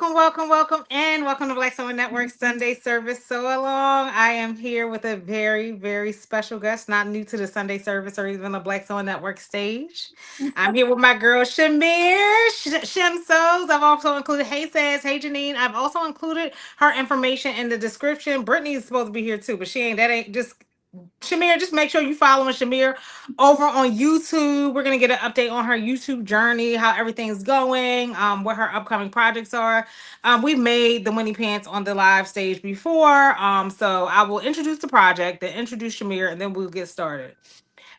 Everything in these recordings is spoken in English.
and welcome to Black Sewing Network Sunday Service. Sewalong. I am here with a very, very special guest, not new to the Sunday service or even the Black Sewing Network stage. I'm here with my girl Shimere, Shem Sews. I've also included Hey Says, Hey Janine. I've also included her information in the description. Brittney is supposed to be here too, but she ain't. That ain't just Shamir, just make sure you following Shamir over on YouTube. We're gonna get an update on her YouTube journey, how everything's going, what her upcoming projects are. We've made the Winnie Pants on the live stage before. So I will introduce the project, then introduce Shamir, and then we'll get started.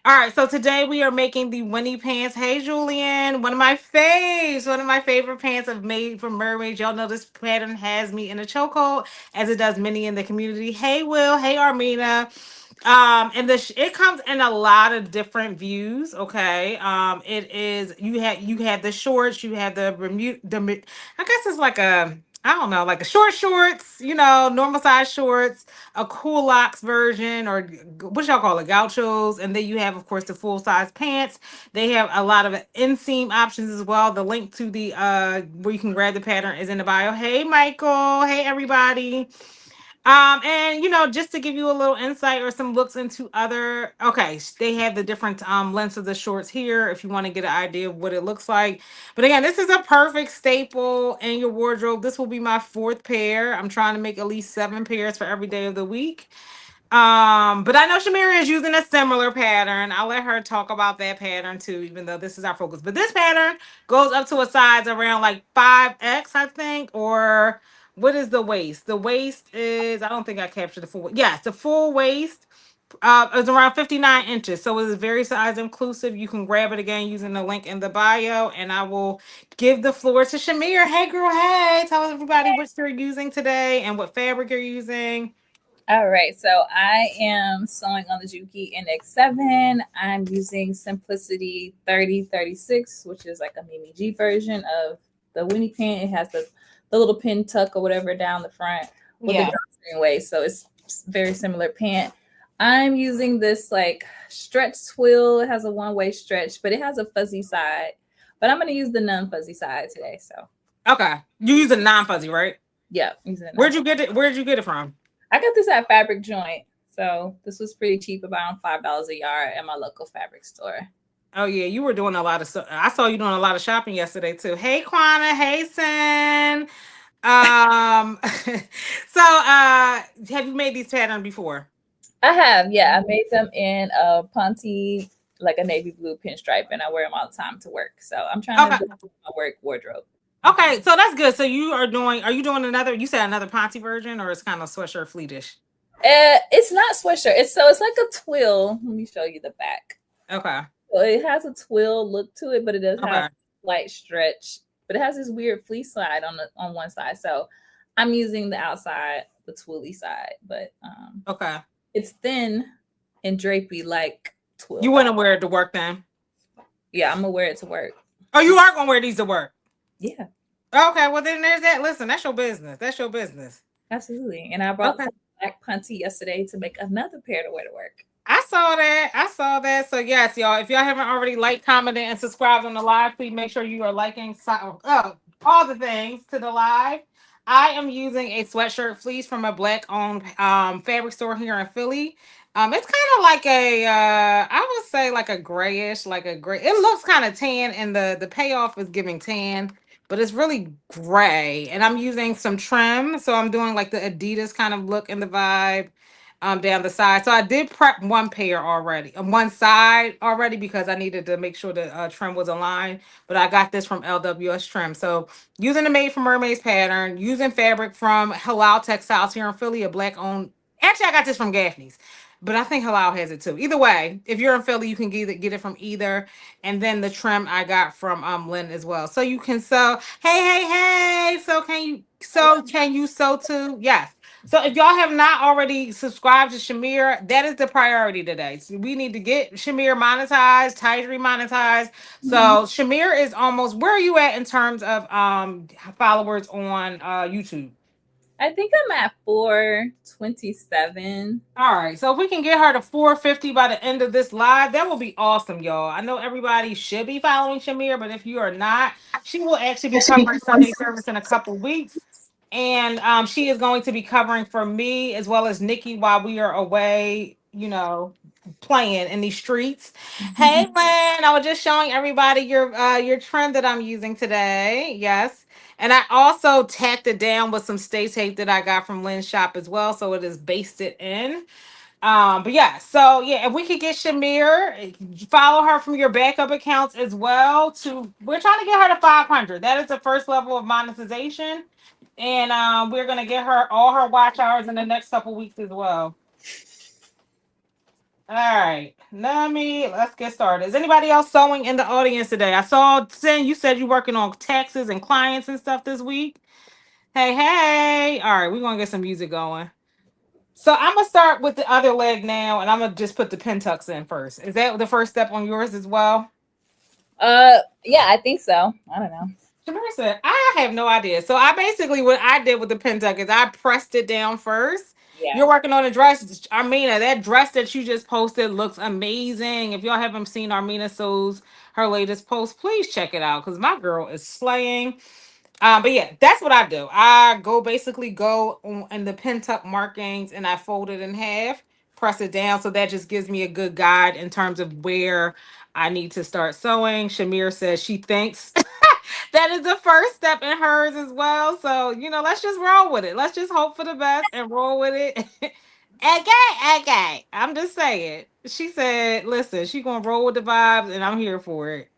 All right, so today we are making the Winnie Pants. Hey, Julian, one of my favorite pants I've made from Mermaids. Y'all know this pattern has me in a chokehold, as it does many in the community. Hey, Will. Hey, Armina. And it comes in a lot of different views. Okay, it is you have the shorts, you have the Bermuda. I guess it's like a I don't know, like a short shorts, normal size shorts, a cool locks version, or what y'all call it, gauchos, and then you have, of course, the full size pants. They have a lot of inseam options as well. The link to the where you can grab the pattern is in the bio. Hey, Michael. Hey, everybody. And just to give you a little insight or some looks into they have the different lengths of the shorts here if you want to get an idea of what it looks like. But again, this is a perfect staple in your wardrobe. This will be my fourth pair. I'm trying to make at least 7 pairs for every day of the week. But I know Shamira is using a similar pattern. I'll let her talk about that pattern too, even though this is our focus. But this pattern goes up to a size around like 5X, I think, or what is the waist? The waist is, I don't think I captured the full. Yes, the full waist is around 59 inches. So it is very size inclusive. You can grab it again using the link in the bio, and I will give the floor to Shamir. Hey, girl. Hey, tell everybody what you're using today and what fabric you're using. All right, so I am sewing on the Juki NX7. I'm using Simplicity 3036, which is like a Mimi G version of the Winnie pant. It has the little pin tuck or whatever down the front with the drawstring waist. So it's very similar pant. I'm using this like stretch twill. It has a one-way stretch, but it has a fuzzy side. But I'm going to use the non-fuzzy side today. So okay, you use a non-fuzzy, right? Yeah. Where'd you get it? Where'd you get it from? I got this at Fabric Joint. So this was pretty cheap, about $5 a yard at my local fabric store. Oh yeah, you were doing a lot of stuff. I saw you doing a lot of shopping yesterday too. Hey Quana, hey Sen. Have you made these patterns before? I have, yeah. I made them in a Ponte, like a navy blue pinstripe, and I wear them all the time to work. So I'm trying to do my work wardrobe. Okay, so that's good. So are you doing another, you said another Ponte version, or it's kind of sweatshirt fleetish? It's not sweatshirt. It's like a twill. Let me show you the back. Okay. So it has a twill look to it, but it does have a slight stretch. But it has this weird fleece side on one side. So I'm using the outside, the twilly side, but okay. It's thin and drapey like twill. You want to wear it to work then? Yeah, I'm gonna wear it to work. Oh, you are gonna wear these to work? Yeah. Okay, well then there's that. Listen, that's your business. That's your business. Absolutely. And I brought some black Ponte yesterday to make another pair to wear to work. I saw that. So yes, y'all, if y'all haven't already liked, commented, and subscribed on the live, please make sure you are liking all the things to the live. I am using a sweatshirt fleece from a black owned fabric store here in Philly. It's kind of like I would say like a grayish, like a gray. It looks kind of tan, and the payoff is giving tan, but it's really gray. And I'm using some trim, so I'm doing like the Adidas kind of look in the vibe down the side. So I did prep one pair already, on one side already, because I needed to make sure the trim was aligned. But I got this from LWS Trim. So using the Made for Mermaids pattern, using fabric from Halal Textiles here in Philly, a black owned. Actually, I got this from Gaffney's, but I think Halal has it too. Either way, if you're in Philly, you can get it from either. And then the trim I got from Lynn as well. So you can sew. Hey. So can you sew too? Yes. So if y'all have not already subscribed to Shamir, that is the priority today. So we need to get Shamir monetized, Tidry monetized. So Shamir is almost, where are you at in terms of followers on YouTube? I think I'm at 427. All right, so if we can get her to 450 by the end of this live, that will be awesome, y'all. I know everybody should be following Shimere, but if you are not, she will actually be covering Sunday service in a couple weeks. And she is going to be covering for me as well as Nikki while we are away, playing in these streets. Hey, Lynn, I was just showing everybody your trend that I'm using today. Yes. And I also tacked it down with some stay tape that I got from Lynn's shop as well. So it is basted in. But yeah, so yeah, if we could get Shimere, follow her from your backup accounts as well. We're trying to get her to 500. That is the first level of monetization. And we're gonna get her all her watch hours in the next couple weeks as well. All right, let's get started. Is anybody else sewing in the audience today? I saw Sin, you said you're working on taxes and clients and stuff this week. Hey, hey. All right, we're gonna get some music going. So I'm gonna start with the other leg now, and I'm gonna just put the pin tucks in first. Is that the first step on yours as well? Yeah, I think so. I don't know. Shamira said, I have no idea. So I basically what I did with the pin tuck is I pressed it down first. Yeah. You're working on a dress. Armina, that dress that you just posted looks amazing. If y'all haven't seen Armina Sews, her latest post, please check it out because my girl is slaying. But yeah, that's what I do. I basically go in the pin tuck markings and I fold it in half, press it down. So that just gives me a good guide in terms of where I need to start sewing. Shimere says she thinks that is the first step in hers as well. So, let's just roll with it. Let's just hope for the best and roll with it. Okay. I'm just saying. She said, listen, she gonna roll with the vibes and I'm here for it.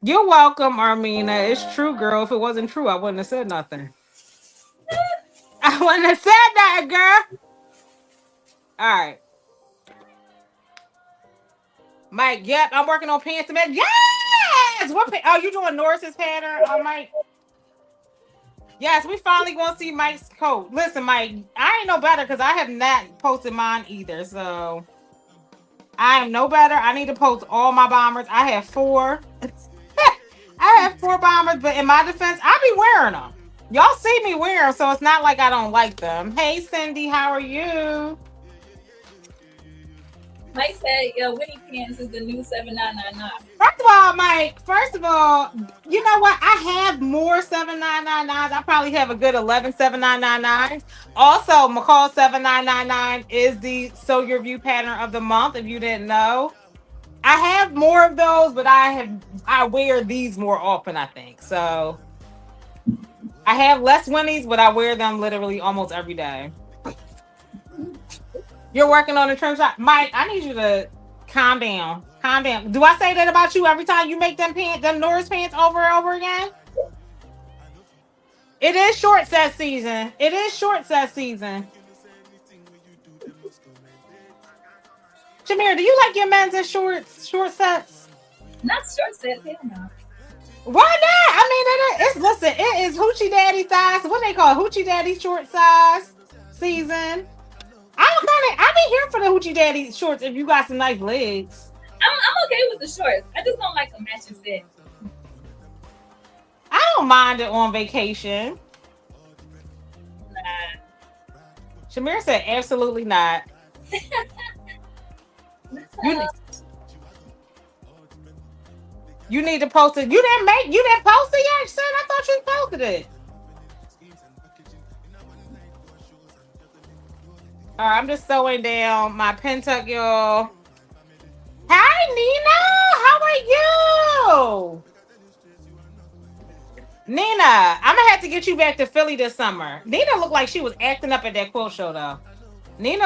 You're welcome, Armina. It's true, girl. If it wasn't true, I wouldn't have said nothing. I wouldn't have said that, girl. All right. Mike, yep, I'm working on pants to make. Yes! Oh, you doing Norris's pattern, Mike? Yes, we finally gonna see Mike's coat. Listen, Mike, I ain't no better because I have not posted mine either. So I am no better. I need to post all my bombers. I have 4. I have 4 bombers, but in my defense, I be wearing them. Y'all see me wear them, so it's not like I don't like them. Hey, Cindy, how are you? Mike said, "Yo, Winnie Pants is the new 7999." First of all, you know what? I have more 7999s. I probably have a good 11 7999s. Also, McCall 7999 is the Sew Your View pattern of the month, if you didn't know. I have more of those, but I wear these more often, I think. So I have less Winnies, but I wear them literally almost every day. You're working on a trim shop. Mike, I need you to calm down. Calm down. Do I say that about you every time you make them Norris pants over and over again? It is short set season. Shimere, do you like your men's in short sets? Not short sets, hell no. Why not? I mean, it is Hoochie Daddy size. What they call Hoochie Daddy short size season. I be here for the Hoochie Daddy shorts if you got some nice legs. I'm okay with the shorts. I just don't like the matching fit. I don't mind it on vacation. Nah. Shimere said absolutely not. You need to post it. You didn't post it yet, son? I thought you posted it. All right, I'm just sewing down my pin tuck, y'all. Hi, Nina. How are you? Nina, I'm gonna have to get you back to Philly this summer. Nina looked like she was acting up at that quilt show, though. That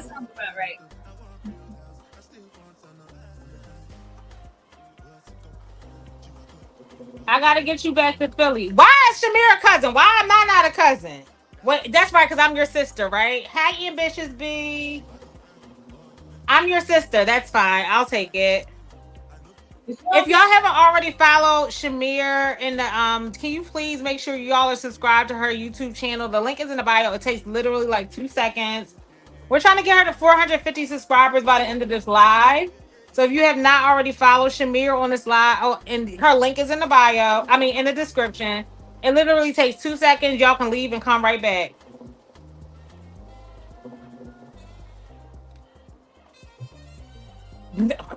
sounds about right. I gotta get you back to Philly. Why is Shimere a cousin? Why am I not a cousin? What? That's right, because I'm your sister, right? Hi, Ambitious B. I'm your sister. That's fine. I'll take it. If y'all haven't already followed Shimere in the can you please make sure y'all are subscribed to her YouTube channel? The link is in the bio. It takes literally like 2 seconds. We're trying to get her to 450 subscribers by the end of this live. So if you have not already followed Shimere on this live, and her link is in the bio. I mean, in the description. It literally takes 2 seconds. Y'all can leave and come right back.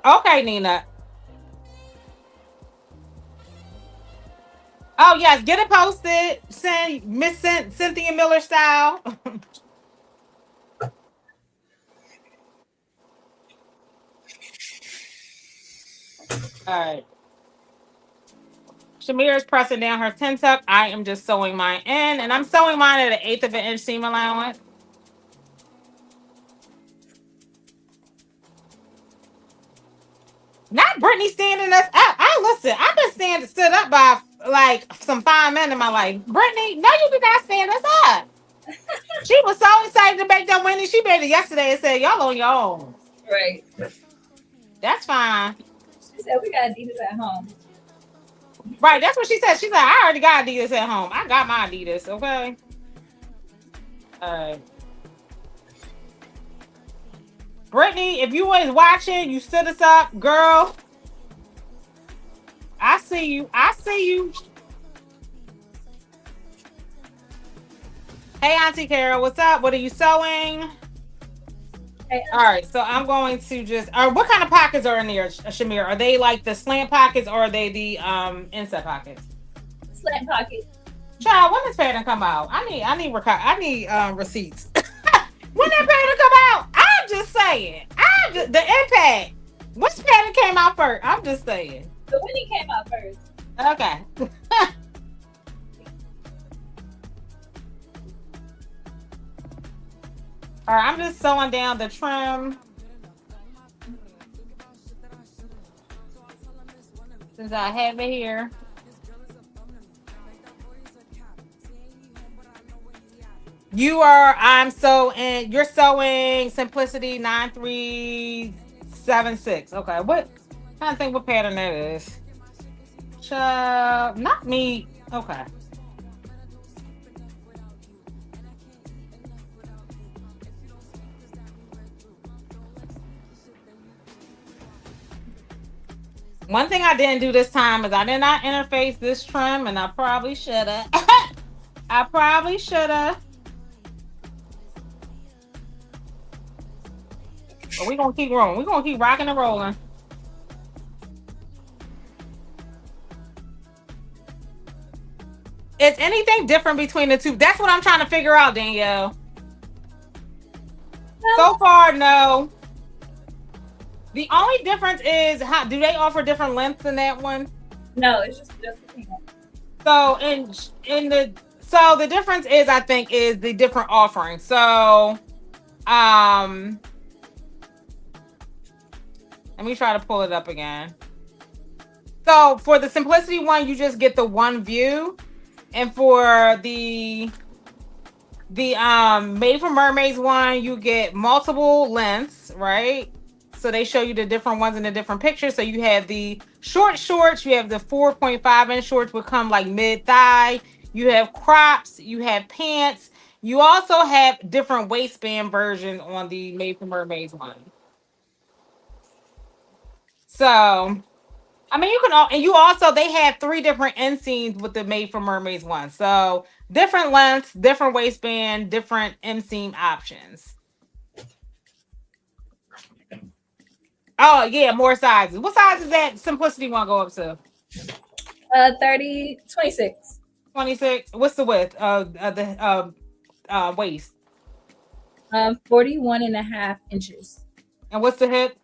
Okay, Nina. Oh yes, get it posted. Send Miss Cynthia Miller style. All right. Shimere is pressing down her 10 tuck. I am just sewing mine in, and I'm sewing mine at an eighth of an inch seam allowance. Not Brittney standing us up. I listen. I've been stood up by like some fine men in my life. Brittney, no, you did not stand us up. She was so excited to make that Winnie. She made it yesterday and said, "Y'all on your own." Right. That's fine. She said we got Adidas at home. Right, that's what she said. She said, "I already got Adidas at home. I got my Adidas." Okay. All right. Brittney, if you was watching, you stood us up, girl. I see you. I see you. Hey, Auntie Carol, what's up? What are you sewing? Hey, All right, so I'm going to just. What kind of pockets are in there, Shimere? Are they like the slant pockets or are they the inset pockets? slant pocket. Child, when does pattern come out? I need receipts. When that pattern come out? I'm just saying. The impact. Which pattern came out first? I'm just saying. The Winnie came out first. Okay. All right, I'm just sewing down the trim. Since I have it here. You're sewing Simplicity 9376. Okay, what? I don't think what pattern that is. Not me. Okay. One thing I didn't do this time is I did not interface this trim, and I probably should have. I probably should have. But we're gonna keep rolling. We're gonna keep rocking and rolling. Is anything different between the two? That's what I'm trying to figure out, Danielle. So far, no. The only difference is how do they offer different lengths in that one? No, it's just so the difference is I think is the different offerings. So let me try to pull it up again. So for the Simplicity one, you just get the one view. And for the Made for Mermaids one, you get multiple lengths, right? So they show you the different ones in the different pictures. So you have the shorts, you have the 4.5 inch shorts would come like mid thigh. You have crops, you have pants. You also have different waistband versions on the Made for Mermaids one. So I mean, you can and you also they have 3 different inseams with the Made for Mermaids one. So different lengths, different waistband, different inseam options. Oh yeah, more sizes. What size is that Simplicity one go up to? 26. 26. What's the width of the waist? 41 and a half inches. And what's the hip?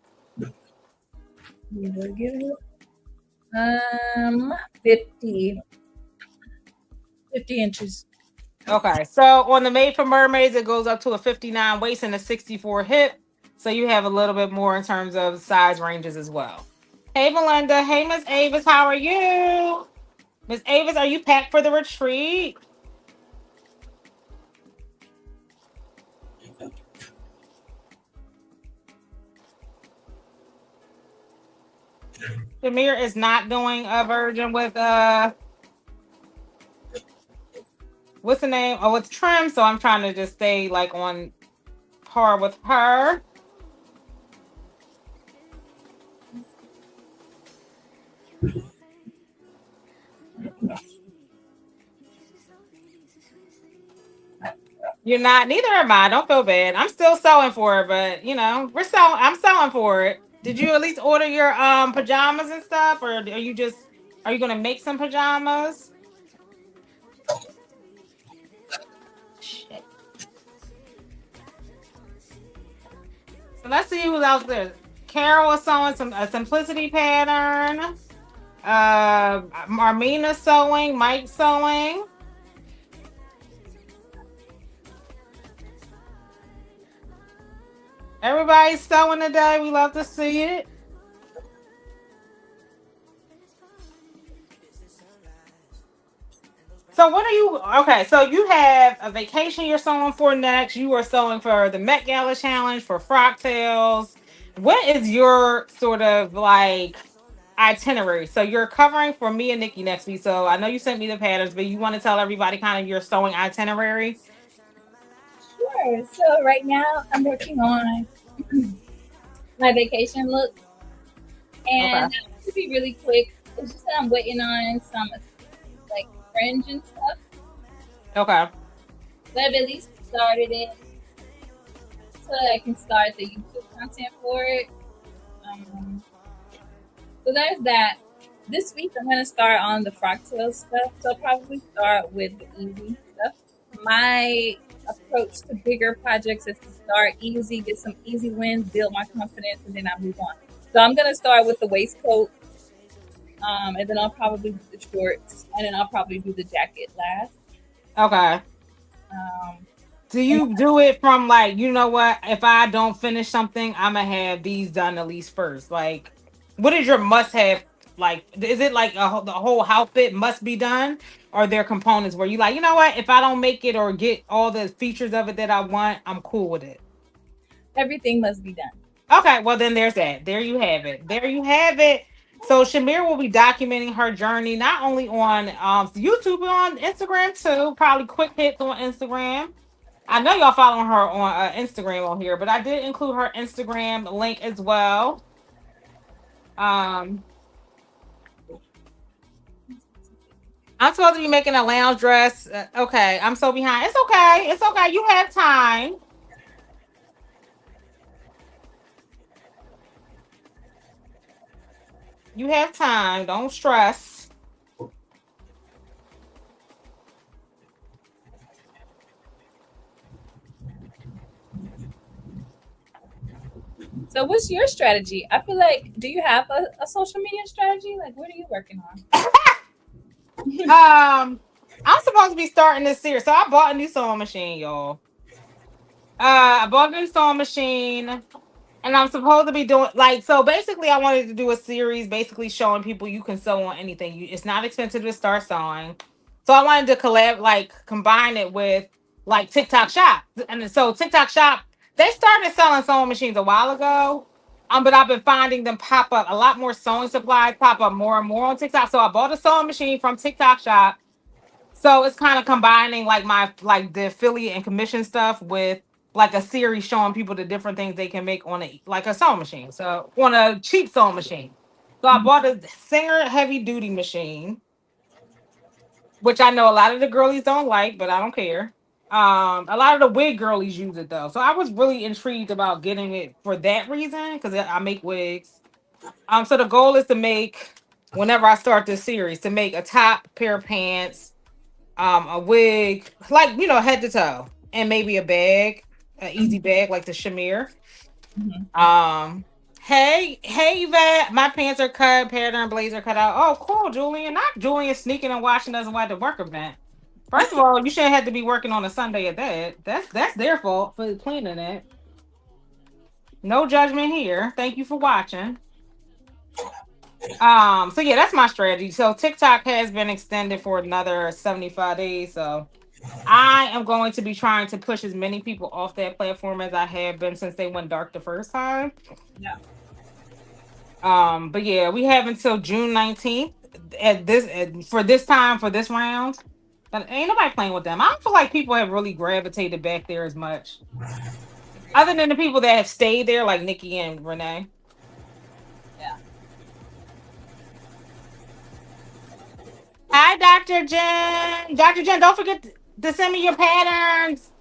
50 inches. Okay, so on the Made for Mermaids, it goes up to a 59 waist and a 64 hip. So you have a little bit more in terms of size ranges as well. Hey, Melinda. Hey, Miss Avis. How are you? Miss Avis, are you packed for the retreat? Shimere is not doing a version with what's the name? Oh, it's trim. So I'm trying to just stay like on par with her. You're not. Neither am I. Don't feel bad. I'm still sewing for it, but you know, we're selling. I'm selling for it. Did you at least order your pajamas and stuff, or are you gonna make some pajamas? Shit. So let's see who's out there. Carol is sewing some a simplicity pattern. Marmina sewing. Mike sewing. Everybody's sewing today. We love to see it. So what are you okay? So you have a vacation you're sewing for next. You are sewing for the Met Gala challenge for Frock Tales. What is your sort of like itinerary? So you're covering for me and Nikki next week. So I know you sent me the patterns, but you want to tell everybody kind of your sewing itinerary? Sure. So right now I'm working on my vacation look, Okay. and to be really quick, it's just that I'm waiting on some like fringe and stuff, Okay. but I've at least started it so that I can start the YouTube content for it. Um, so there's that. This week I'm gonna start on the fractal stuff. So I'll probably start with the easy stuff. My approach to bigger projects is to start easy, get some easy wins, build my confidence, and then I move on. So I'm gonna start with the waistcoat, and then I'll probably do the shorts, and then I'll probably do the jacket last. Okay. Um, Do and you do it from like, you know what? If I don't finish something, I'm gonna have these done at least first. Like, what is your must have? Like, is it like the whole outfit must be done? Or are there components where you like, you know what? If I don't make it or get all the features of it that I want, I'm cool with it. everything must be done. Okay, well then there's that. There you have it. There you have it. So Shimere will be documenting her journey not only on YouTube but on Instagram too. Probably quick hits on Instagram. I know y'all following her on Instagram on here, but I did include her Instagram link as well. Um, I'm supposed to be making a lounge dress. Okay, I'm so behind. It's okay. It's okay. You have time. You have time. Don't stress. So what's your strategy? I feel like, do you have a social media strategy? Like, what are you working on? I'm supposed to be starting this series. So I bought a new sewing machine, y'all. I bought a new sewing machine. And I'm supposed to be doing like so basically I wanted to do a series basically showing people you can sew on anything. It's not expensive to start sewing. So I wanted to combine it with like TikTok Shop. And so TikTok Shop, they started selling sewing machines a while ago. But I've been finding them pop up a lot more sewing supplies pop up more and more on TikTok. So I bought a sewing machine from TikTok Shop, so it's kind of combining like my like the affiliate and commission stuff with like a series showing people the different things they can make on a sewing machine. So on a cheap sewing machine. So I bought a Singer heavy duty machine, which I know a lot of the girlies don't like, but I don't care. A lot of the wig girlies use it though. So I was really intrigued about getting it for that reason because I make wigs. So the goal is to make whenever I start this series to make a top pair of pants, a wig, like head to toe, and maybe a bag, an easy bag like the Shimere. Mhm. Um, hey, Yvette, my pants are cut, pattern blazer cut out. Oh, cool, Julian. Not Julian sneaking and watching us while at the work event. First of all, you shouldn't have to be working on a Sunday at that. That's their fault for cleaning it. No judgment here. Thank you for watching. So yeah, that's my strategy. So TikTok has been extended for another 75 days. So I am going to be trying to push as many people off that platform as I have been since they went dark the first time. Yeah. But yeah, we have until June 19th for this time for this round. But ain't nobody playing with them. I don't feel like people have really gravitated back there as much. Other than the people that have stayed there, like Nikki and Renee. Yeah. Hi, Dr. Jen. Dr. Jen, don't forget to send me your patterns.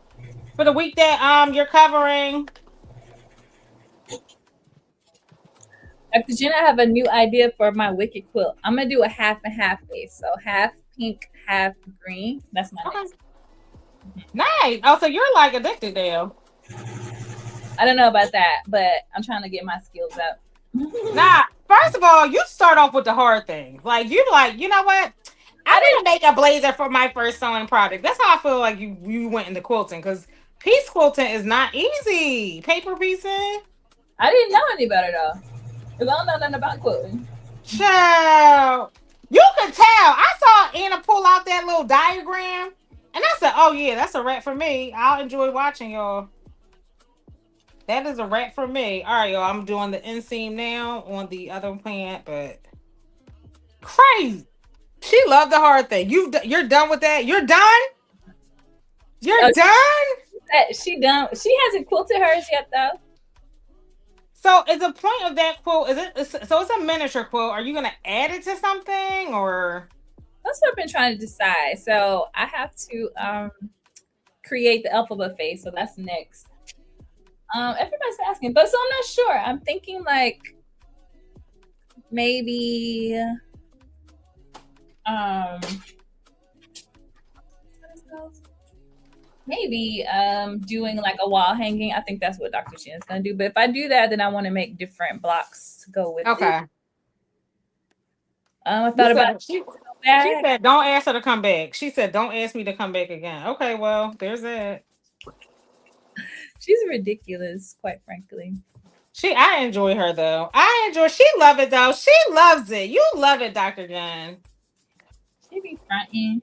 For the week that you're covering. Dr. Jen, I have a new idea for my wicked quilt. I'm gonna do a half and half base. So half pink, half green. That's my Okay. next. Nice. Oh, so you're like addicted now. I don't know about that, but I'm trying to get my skills up. Nah, first of all, you start off with the hard things. Like you like, you know what? I'm gonna make a blazer for my first sewing project. That's how I feel like you went into quilting because piece quilting is not easy. Paper piecing. I didn't know any better though. Because I don't know nothing about quilting. Child. You can tell. I saw Anna pull out that little diagram. And I said, oh yeah, that's a wrap for me. I'll enjoy watching y'all. That is a wrap for me. All right, y'all. I'm doing the inseam now on the other plant, but crazy. She loved the hard thing. You're done with that. You're done. You're done. She done. She hasn't quilted hers yet though. So, is the point of that quilt? So? It's a miniature quilt. Are you gonna add it to something, or That's what I've been trying to decide. So I have to create the alphabet face. So that's next. Everybody's asking, but so I'm not sure. I'm thinking like maybe maybe doing like a wall hanging. I think that's what Dr. Chen is gonna do. But if I do that, then I want to make different blocks to go with okay? it. I thought about She said, "Don't ask her to come back." She said, "Don't ask me to come back again." Okay, well, there's that. She's ridiculous, quite frankly. I enjoy her though. She love it though. She loves it. You love it, Dr. Jen. She be fronting.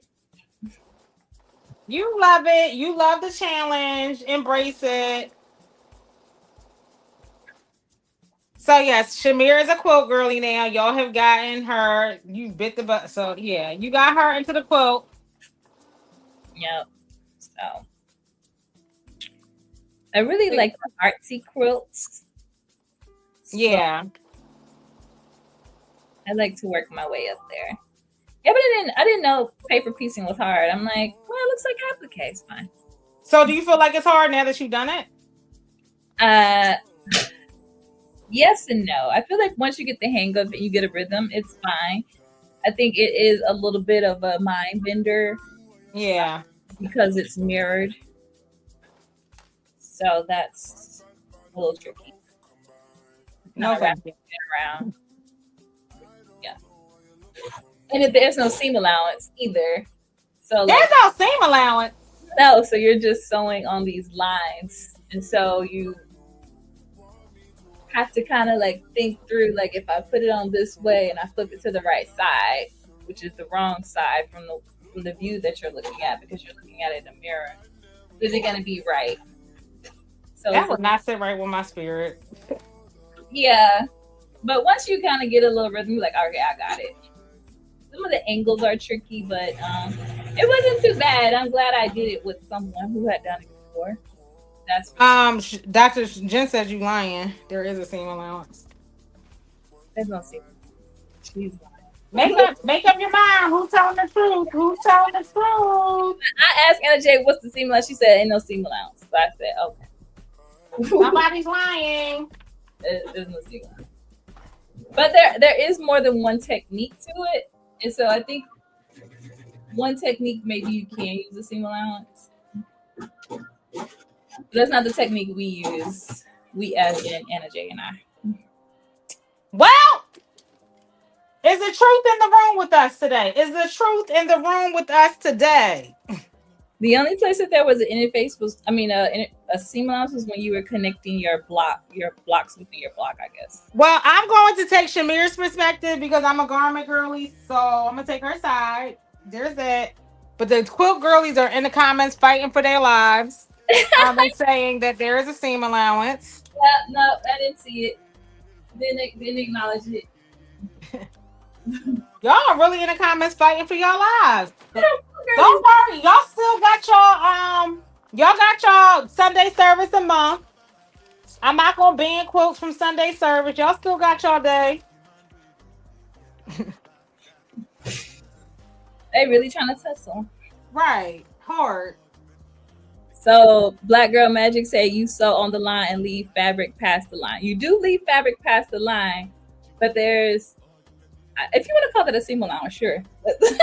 You love it. You love the challenge. Embrace it. So yes, Shimere is a quilt girly now. Y'all have gotten her. You bit the butt. So yeah, you got her into the quilt. Yep. So I really like the artsy quilts. So yeah. I like to work my way up there. Yeah, but I didn't know paper piecing was hard. I'm like, well, it looks like applique. It's fine. So do you feel like it's hard now that you've done it? Yes and no. I feel like once you get the hang of it, you get a rhythm, it's fine. I think it is a little bit of a mind bender. Yeah. Because it's mirrored. So that's a little tricky. No, thank you. Around. Yeah. And if there's no seam allowance either. So there's no seam allowance. No, so you're just sewing on these lines. And so you have to kind of like think through, like if I put it on this way and I flip it to the right side, which is the wrong side from the view that you're looking at, because you're looking at it in a mirror, is it going to be right? So that would not sit right with my spirit. Yeah, but once you kind of get a little rhythm, you're like, okay, I got it. Some of the angles are tricky, but it wasn't too bad. I'm glad I did it with someone who had done it before. That's Dr. Jen said you lying. There is a seam allowance. There's no seam. She's lying. Make up your mind. Who's telling the truth? Who's telling the truth? I asked Anna J, what's the seam allowance? She said, ain't no seam allowance. So I said, okay. Somebody's lying. There's no seam allowance. But there is more than one technique to it. And so I think one technique, maybe you can use a seam allowance. But that's not the technique we use. We, as in Anna J and I. Well, is the truth in the room with us today? Is the truth in the room with us today? The only place that there was an interface was, a seam allowance was when you were connecting your blocks within your block, I guess. Well, I'm going to take Shimere's perspective because I'm a garment girly, so I'm gonna take her side. There's that. But the quilt girlies are in the comments fighting for their lives. They're saying that there is a seam allowance. Yeah, no, I didn't see it. Didn't acknowledge it. Y'all are really in the comments fighting for your lives. Don't worry, y'all still got y'all Sunday service a month. I'm not gonna ban quotes from Sunday service. Y'all still got y'all day. They really trying to tussle. Right. Hard. So Black Girl Magic said you sew on the line and leave fabric past the line. You do leave fabric past the line, but there's, if you want to call that a seam allowance, sure. Sure.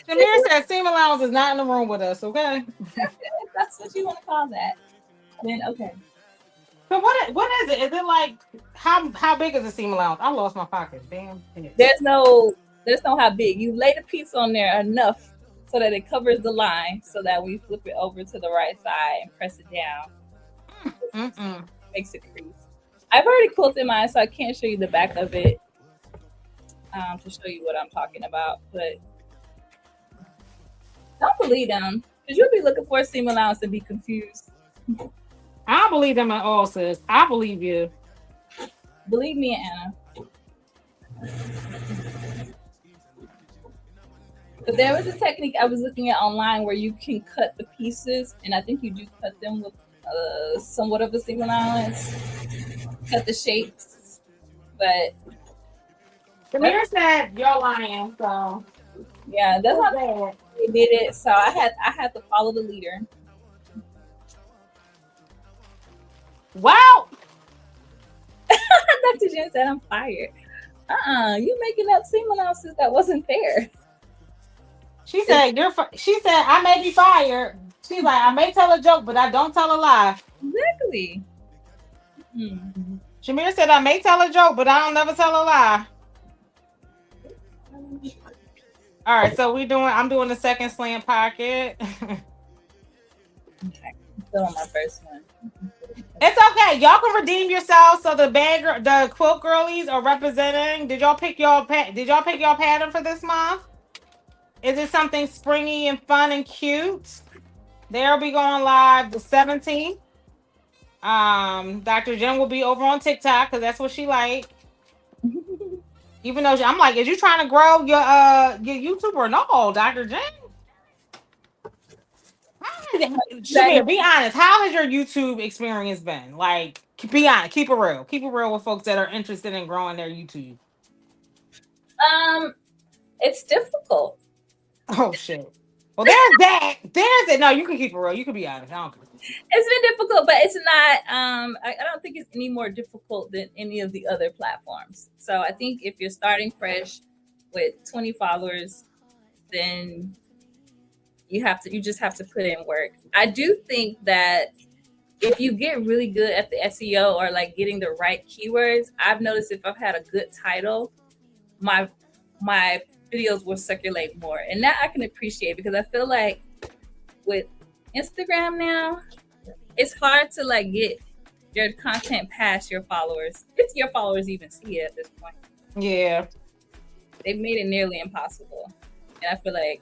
Shimere said seam allowance is not in the room with us, okay? If that's what you want to call that, then okay. So what is it? Is it like how big is the seam allowance? I lost my pocket. Damn. There's no how big. You lay the piece on there enough so that it covers the line, so that we flip it over to the right side and press it down. Makes it crease. I've already quilted mine, so I can't show you the back of it to show you what I'm talking about. But don't believe them, because you'll be looking for a seam allowance and be confused. I don't believe them at all, sis. I believe you. Believe me, Anna. But there was a technique I was looking at online where you can cut the pieces, and I think you do cut them with somewhat of a seam allowance. Cut the shapes, but Shimere said you're lying, so yeah, that's not bad. They did it, so I had to follow the leader. Wow. Dr. Jen said I'm fired. You making up seam allowances that wasn't there. She said she said I may be fired. She's like, I may tell a joke, but I don't tell a lie. Exactly. Shimere said I may tell a joke, but I don't never tell a lie. All right, so I'm doing the second slant pocket. Okay. I'm still on my first one. It's okay. Y'all can redeem yourselves. So the quilt girlies are representing. Did y'all pick your pattern for this month? Is it something springy and fun and cute? They'll be going live the 17th. Dr. Jen will be over on TikTok because that's what she like. Even though I'm like, is you trying to grow your YouTube or no, Dr. Jen? Shimere, be honest. How has your YouTube experience been? Like, be honest. Keep it real. Keep it real with folks that are interested in growing their YouTube. It's difficult. Oh shit. Well, there's that. There's it. No, you can keep it real. You can be honest. I don't care. It's been difficult, but it's not. I don't think it's any more difficult than any of the other platforms. So I think if you're starting fresh with 20 followers, then you just have to put in work. I do think that if you get really good at the SEO or like getting the right keywords, I've noticed if I've had a good title, my videos will circulate more, and that I can appreciate, because I feel like with Instagram now, it's hard to like get your content past your followers, if your followers even see it at this point. Yeah, they've made it nearly impossible, and I feel like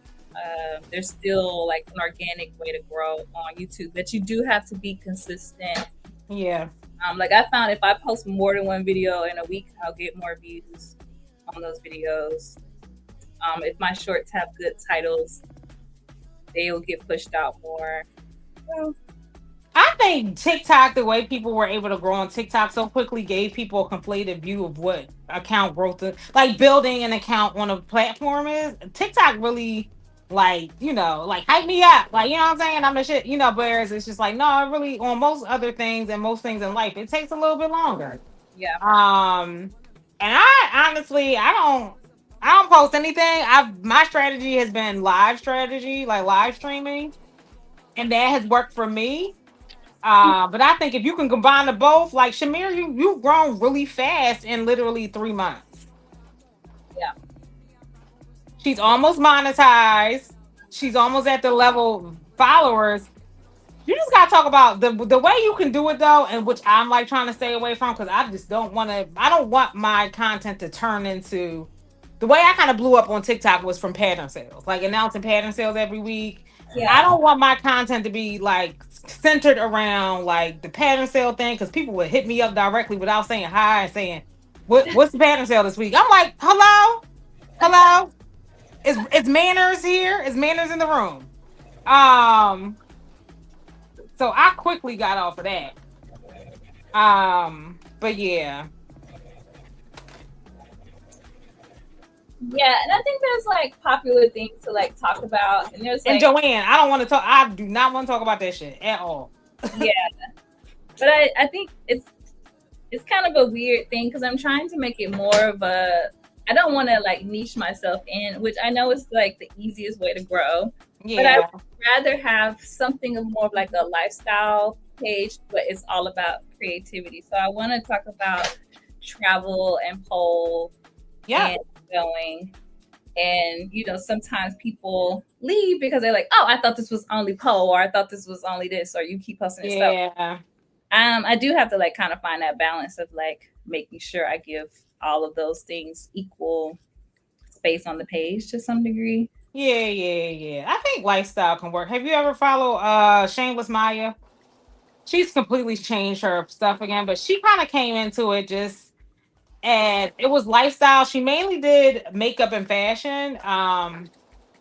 there's still like an organic way to grow on YouTube, but you do have to be consistent. Yeah. Like I found if I post more than one video in a week, I'll get more views on those videos. If my shorts have good titles, they will get pushed out more. Well, I think TikTok, the way people were able to grow on TikTok so quickly, gave people a conflated view of what account growth is. Like building an account on a platform is. TikTok really, like, like hype me up. Like, you know what I'm saying? I'm the shit, whereas it's just like, no, it really, on most other things and most things in life, it takes a little bit longer. Yeah. And I honestly, I don't post anything. My strategy has been live strategy, like live streaming, and that has worked for me. But I think if you can combine the both, like Shimere, you've grown really fast in literally 3 months. Yeah. She's almost monetized. She's almost at the level of followers. You just gotta talk about the way you can do it though, and which I'm like trying to stay away from, because I just don't want my content to turn into. The way I kind of blew up on TikTok was from pattern sales, like announcing pattern sales every week. Yeah. I don't want my content to be like centered around like the pattern sale thing, because people would hit me up directly without saying hi and saying, "What's the pattern sale this week?" I'm like, "Hello, is manners here? Is manners in the room?" So I quickly got off of that. But yeah. Yeah. But I think, like I said, if you get really good at the SEO or like getting the right keywords, I feel like there's still like an organic way to grow on YouTube, but you do have to be consistent. Yeah. Yeah, and I think there's like popular things to like talk about, and there's And like Joanne, I don't want to talk. I do not want to talk about that shit at all. yeah, but I think it's kind of a weird thing because I'm trying to make it more of a. I don't want to like niche myself in, which I know is like the easiest way to grow, but I Yeah, would rather have something of more of like a lifestyle page, but it's all about creativity. So I want to talk about travel and pole yep, and going. And sometimes people leave because they're like, "Oh, I thought this was only pole, or I thought this was only this," or you keep posting it. So yeah, I do have to like kind of find that balance of like making sure I give all of those things equal space on the page to some degree. yeah. I think lifestyle can work. Have you ever followed Shameless Maya? She's completely changed her stuff again, but she kind of came into it just and it was lifestyle. She mainly did makeup and fashion.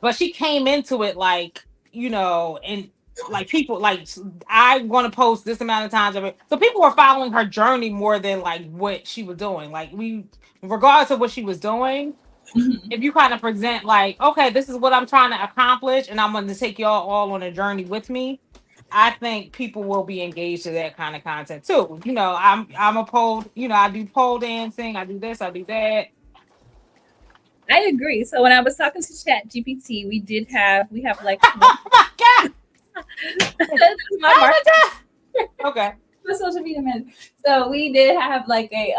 But she came into it like, and like people like I want to post this amount of times of it. So people were following her journey more than like what she was doing. Like regardless of what she was doing, Mhm. if you kind of present like, okay, this is what I'm trying to accomplish, and I'm going to take y'all all on a journey with me. I think people will be engaged to that kind of content too. I'm a pole. I do pole dancing. I do this. I do that. I agree. So when I was talking to Chat GPT, we have like Oh my god! that's my Oh mark my god! Okay. my social media manager. So we did have like a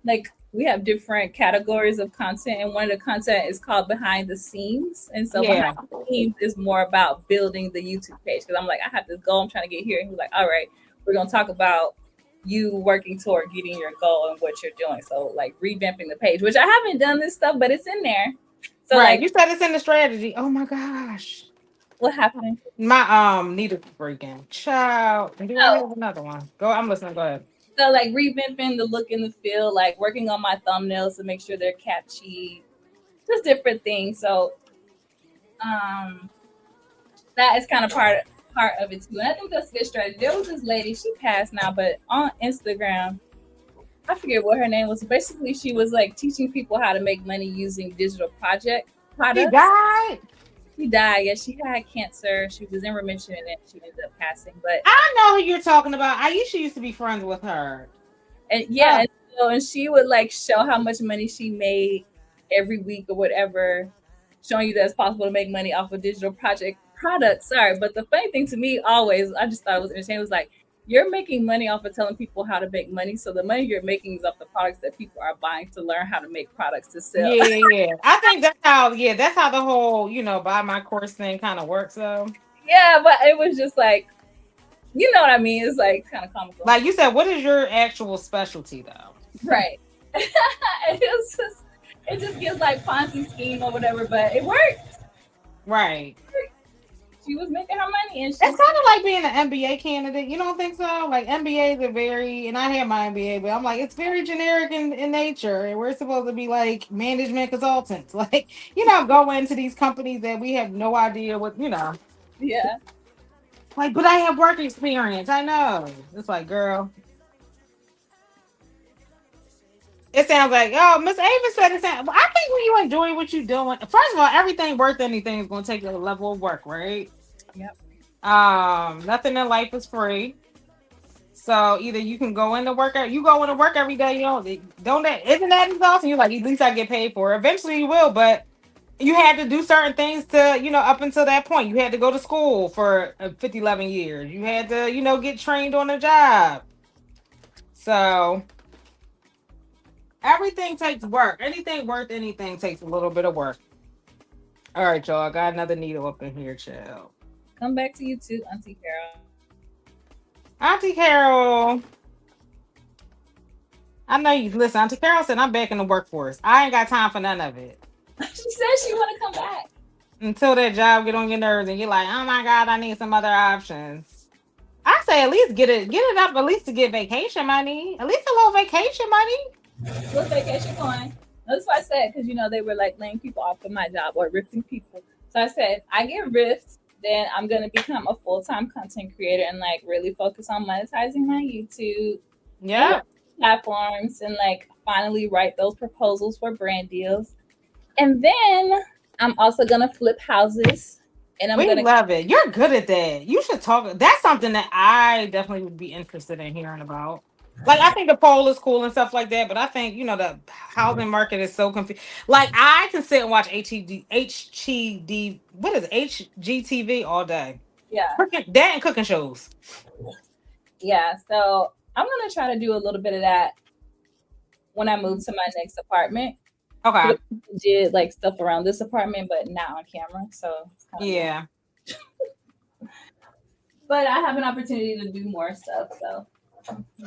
like we have different categories of content, and one of the content is called behind the scenes. And so behind Yeah. the scenes is more about building the YouTube page because I'm like I have this goal I'm trying to get here, and he's like, all right, we're gonna talk about you working toward getting your goal and what you're doing. So like revamping the page, which I haven't done this stuff, but it's in there. So Right. like, You said it's in the strategy. Oh my gosh. what happened? My needle breaking. Child. Do I Oh, have another one? Go. I'm listening. Go ahead. so like revamping the look and the feel, like working on my thumbnails to make sure they're catchy, just different things. So um that is kind of part of it too. And I think that's a good strategy. There was this lady, she passed now, but on Instagram, I forget what her name was. Basically, she was like teaching people how to make money using digital project He products. died. She died. Yeah, she had cancer. She was in remission and then she ended up passing. But I know who you're talking about. I used to be friends with her. and yeah, Uh, and she would like show how much money she made every week or whatever, showing you that it's possible to make money off of digital project products. Sorry, but the funny thing to me always, I just thought it was entertaining. Was like you're making money off of telling people how to make money, so the money you're making is off the products that people are buying to learn how to make products to sell. yeah. I think that's how. Yeah, that's how the whole buy my course thing kind of works. Though. Yeah, but it was just like you know what I mean. It's like kind of comical, Like you said, what is your actual specialty though? right? It just gives like Ponzi scheme or whatever, but it worked. Right. She was making her money, and It's she kind of like being an MBA candidate. You don't think so? Like MBAs are very, and I have my MBA, but I'm like, it's very generic in nature. And we're supposed to be like management consultants. Like, go into these companies that we have no idea what. yeah. Like, but I have work experience. I know. It's like, girl, it sounds like, oh, Miss Ava said it. I think when you enjoy what you're doing, first of all, everything worth anything is going to take a level of work, right? Yep. Nothing in life is free. So either you can go into work, you go into work every day, don't that, isn't that exhausting? You're like, at least I get paid for it. Eventually you will, but you had to do certain things to, up until that point. You had to go to school for 50, 11 years. You had to, get trained on a job. So everything takes work. Anything worth anything takes a little bit of work. All right, y'all. I got another needle up in here, chill. Come back to you too, Auntie Carol. Auntie Carol. I know you listen. Auntie Carol said I'm back in the workforce. I ain't got time for none of it. She said she want to come back. Until that job get on your nerves and you're like, oh my god, I need some other options. I say at least get it up at least to get vacation money. At least a little vacation money. What vacation going? That's what I said because they were like laying people off of my job or rifting people. So I said I get riffed, then I'm gonna become a full-time content creator and like really focus on monetizing my YouTube and Yeah. platforms and like finally write those proposals for brand deals. And then I'm also gonna flip houses, and I'm We gonna. love it. You're good at that. You should talk. That's something that I definitely would be interested in hearing about. Like, I think the poll is cool and stuff like that, but I think, the housing market is so confused. Like, I can sit and watch what is it? HGTV all day. Yeah, That and cooking shows. yeah. So I'm gonna try to do a little bit of that when I move to my next apartment. Okay. Did like stuff around this apartment, but not on camera. So it's kind of weird. Yeah. But I have an opportunity to do more stuff. So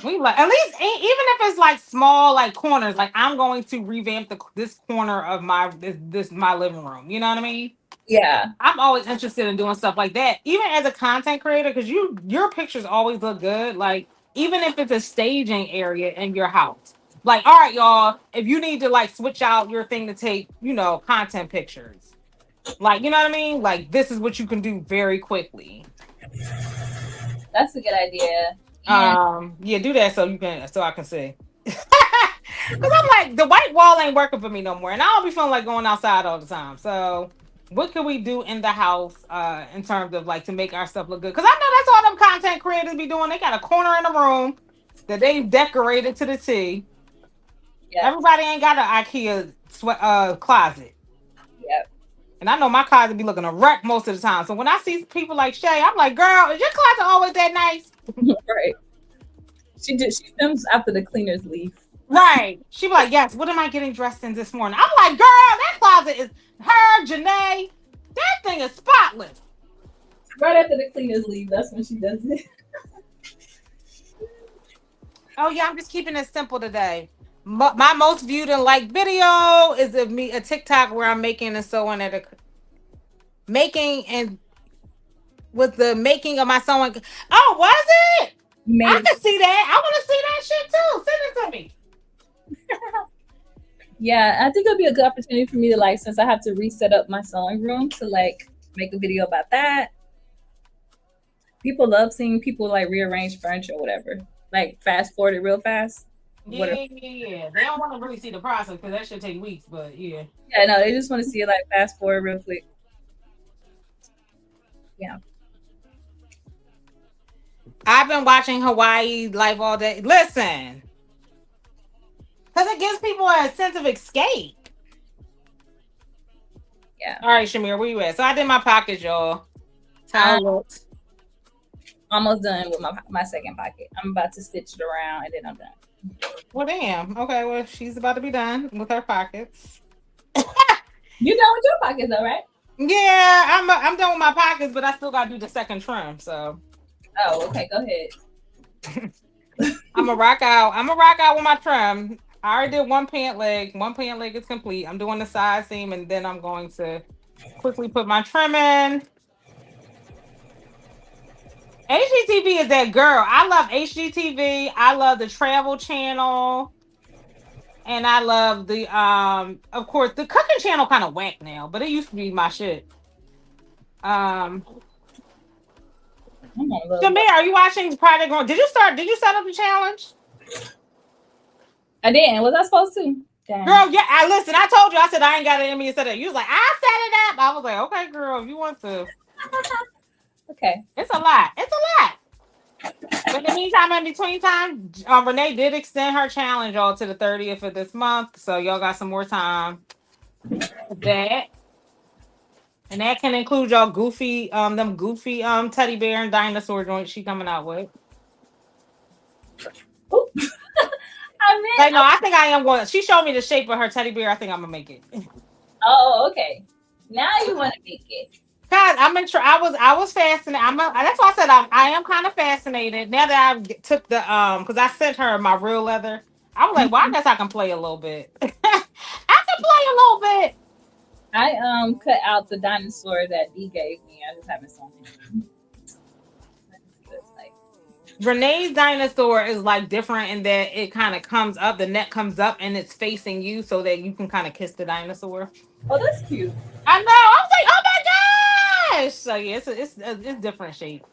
We like, at least even if it's like small like corners, like I'm going to revamp this corner of this my living room. You know what I mean? yeah, I'm always interested in doing stuff like that, even as a content creator, because your pictures always look good. Like, even if it's a staging area in your house. Like, all right, y'all, if you need to like switch out your thing to take, content pictures. Like, you know what I mean? Like, this is what you can do very quickly. that's a good idea. Yeah, do that so I can see. Because I'm like, the white wall ain't working for me no more. And I don't be feeling like going outside all the time. So what can we do in the house in terms of like to make our stuff look good? Because I know that's all them content creators be doing. They got a corner in the room that they decorated to the T. Yep. Everybody ain't got an IKEA closet. Yep. And I know my closet be looking a wreck most of the time. So when I see people like Shay, I'm like, girl, is your closet always that nice? Right. She films after the cleaners leave. Right. She be like, yes, what am I getting dressed in this morning? I'm like, girl, that closet is her, Janae. That thing is spotless. Right after the cleaners leave, that's when she does it. Oh, yeah, I'm just keeping it simple today. My most viewed and liked video is of me a TikTok where I'm making and sewing at a making and with the making of my sewing. Oh, was it? I can see that. I want to see that shit too. Send it to me. Yeah, I think it'll be a good opportunity for me to like, since I have to reset up my sewing room, to like make a video about that. People love seeing people like rearrange furniture or whatever, like fast forward it real fast. Yeah. They don't want to really see the process because that should take weeks, but yeah. Yeah, no, they just want to see it like fast forward real quick. Yeah. I've been watching Hawaii Life all day. Listen. Because it gives people a sense of escape. Yeah. All right, Shimere, where you at? So I did my pockets, y'all. How it looked. Almost done with my second pocket. I'm about to stitch it around and then I'm done. Well, damn. Okay, well, she's about to be done with her pockets. You done with your pockets, though, right? Yeah, I'm done with my pockets, but I still got to do the second trim, so. Oh, okay. Go ahead. I'm gonna rock out with my trim. I already did one pant leg. One pant leg is complete. I'm doing the side seam, and then I'm going to quickly put my trim in. HGTV is that girl. I love HGTV. I love the Travel Channel. And I love the of course the cooking channel kind of whack now, but it used to be my shit. Shimere, are you watching Project Grown? Did you set up the challenge? I didn't. Was I supposed to? Damn. Girl, yeah, I told you, I said I ain't got an Emmy to set it. You was like, I set it up. I was like, okay, girl, if you want to. Okay. It's a lot. But in the meantime, in between time, Renee did extend her challenge y'all to the 30th of this month. So y'all got some more time for that. And that can include y'all goofy teddy bear and dinosaur joints she coming out with. I think I am going. She showed me the shape of her teddy bear. I think I'm gonna make it. Oh, okay. Now you want to make it. God, I was fascinated. That's why I said I am kind of fascinated now that I took the because I sent her my real leather. I was like, well, I guess I can play a little bit. I can play a little bit. I cut out the dinosaur that D gave me. I just haven't sewn it. Renee's dinosaur is like different in that it kind of comes up, the neck comes up and it's facing you so that you can kind of kiss the dinosaur. Oh, that's cute. I know. I was like, oh my gosh. So yeah, it's different shape.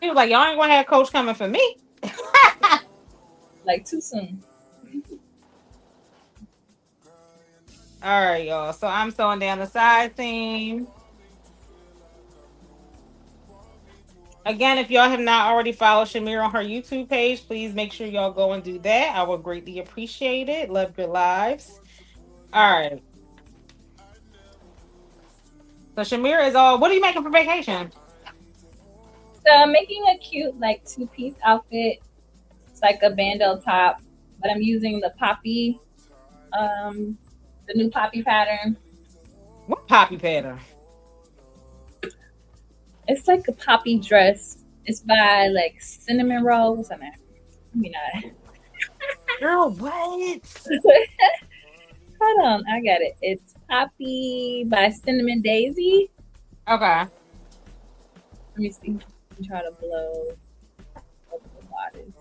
He was like, y'all ain't gonna have Coach coming for me. Like too soon. All right, y'all. So I'm sewing down the side seam. Again, if y'all have not already followed Shimere on her YouTube page, please make sure y'all go and do that. I would greatly appreciate it. Love your lives. All right. So Shimere is all. What are you making for vacation? So I'm making a cute like two-piece outfit. It's like a bandeau top, but I'm using the poppy, um, the new poppy pattern. What poppy pattern? It's like a poppy dress. It's by like Cinnamon Rolls. I mean, Girl, what? hold on, I got it. It's Poppy by Cinnamon Daisy. Okay. Let me see. I'm trying to blow up the bodice.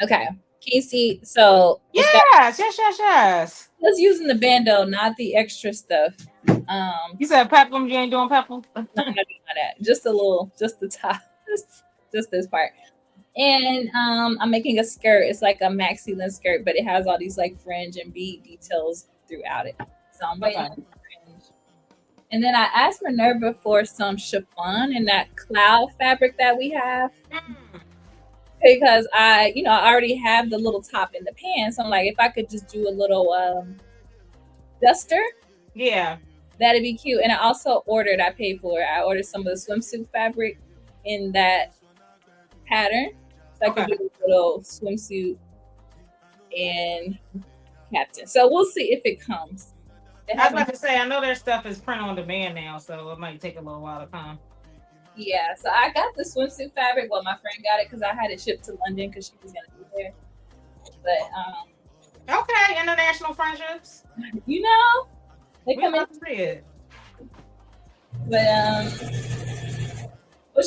Okay. Can you see? So it's got. Yes, yes, yes, yes. I was using the bandeau, not the extra stuff. You said peplum. You ain't doing peplum. No, I'm not doing that. Just a little, just the top, just this part. And I'm making a skirt. It's like a maxi length skirt, but it has all these like fringe and bead details throughout it. So I'm waiting Okay. on the fringe. And then I asked Minerva for some chiffon in that cloud fabric that we have because I already have the little top in the pants. So I'm like, if I could just do a little duster, Yeah. that'd be cute. And I paid for it. I ordered some of the swimsuit fabric in that pattern. So I could Okay. do a little swimsuit and captain. So we'll see if it comes. They I was haven't. about to say, I know their stuff is print on demand now, so it might take a little while to come. Yeah, so I got the swimsuit fabric. Well, my friend got it because I had it shipped to London because she was gonna be there. But Okay, international friendships. you know, they We come in. love to see it. But well,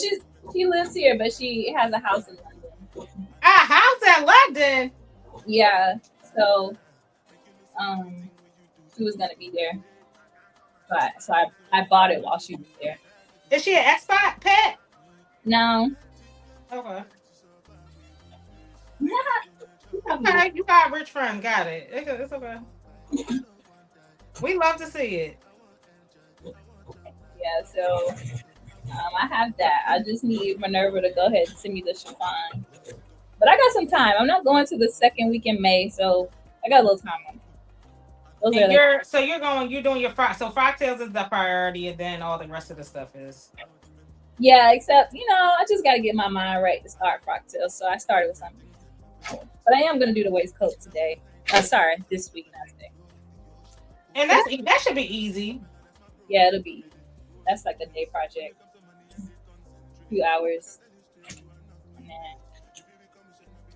she lives here, but she has a house in London. How's that London? Yeah, so she was gonna be there. So I bought it while she was there. Is she an expat pet? No. Okay. Probably Okay, you got a rich friend. Got it. It's okay. We love to see it. yeah, so I have that. I just need Minerva to go ahead and send me the chiffon. But I got some time. I'm not going to the second week in May, so I got a little time on it. Those are And like, you're doing your frock tails is the priority, and then all the rest of the stuff is. yeah, except, I just got to get my mind right to start frock tails. So I started with something. But I am going to do the waistcoat today. This week, not today. And that should be easy. Yeah, it'll be. That's like a day project. A few hours. And then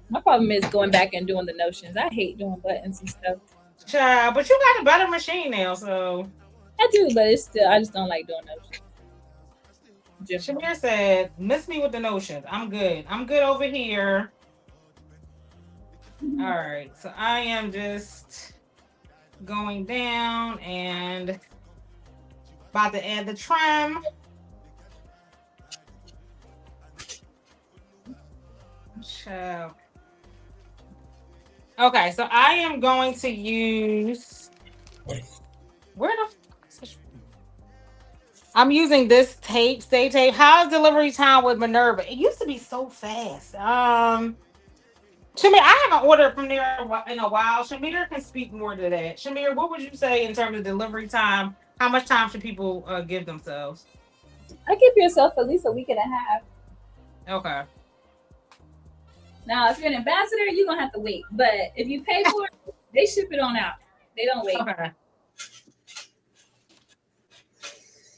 my problem is going back and doing the notions. I hate doing buttons and stuff. Child, but you got a better machine now, so. I do, but I just don't like doing notions. Shimere said, "Miss me with the notions. I'm good. I'm good over here." All right, so I am just going down and about to add the trim. Child. Okay, so I am going to use where the fuck is this? I'm using this stay tape. How's delivery time with Minerva? It used to be so fast. Shimere, I haven't ordered from there in a while. Shimere can speak more to that. Shimere, what would you say in terms of delivery time? How much time should people give themselves? I give yourself at least a week and a half. Okay. Now, if you're an ambassador, you're gonna have to wait. But if you pay for it, they ship it on out. They don't wait. Okay.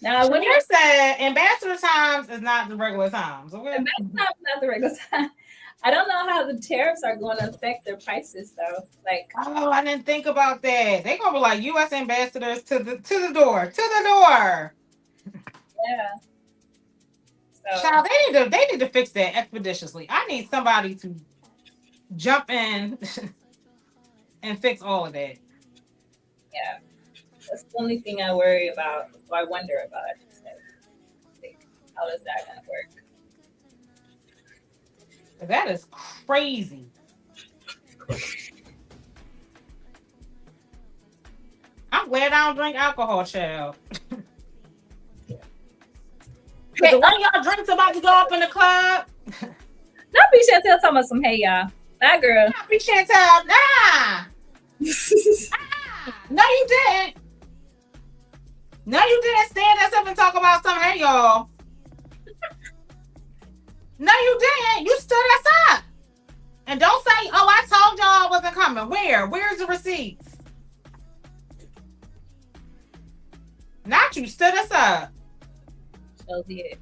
Now, when Shimere said ambassador times is not the regular times. Okay. ambassador time is not the regular time. I don't know how the tariffs are going to affect their prices though. Like, oh, I didn't think about that. They're gonna be like U.S. ambassadors to the door, to the door. yeah. So, Child, they need to fix that expeditiously. I need somebody to jump in and fix all of that. yeah, that's the only thing I worry about, or I wonder about. I should say. How is that going to work? That is crazy. I'm glad I don't drink alcohol, child. Cause Hey, the way y'all drinks about to go up in the club. don't be Chantel talking about some hey y'all. That girl. Nah, be Chantel. Nah. No, you didn't. No, you didn't stand us up and talk about some hey y'all. No, you didn't. You stood us up. And don't say, oh, I told y'all I wasn't coming. Where? Where's the receipts? Not you stood us up. So did.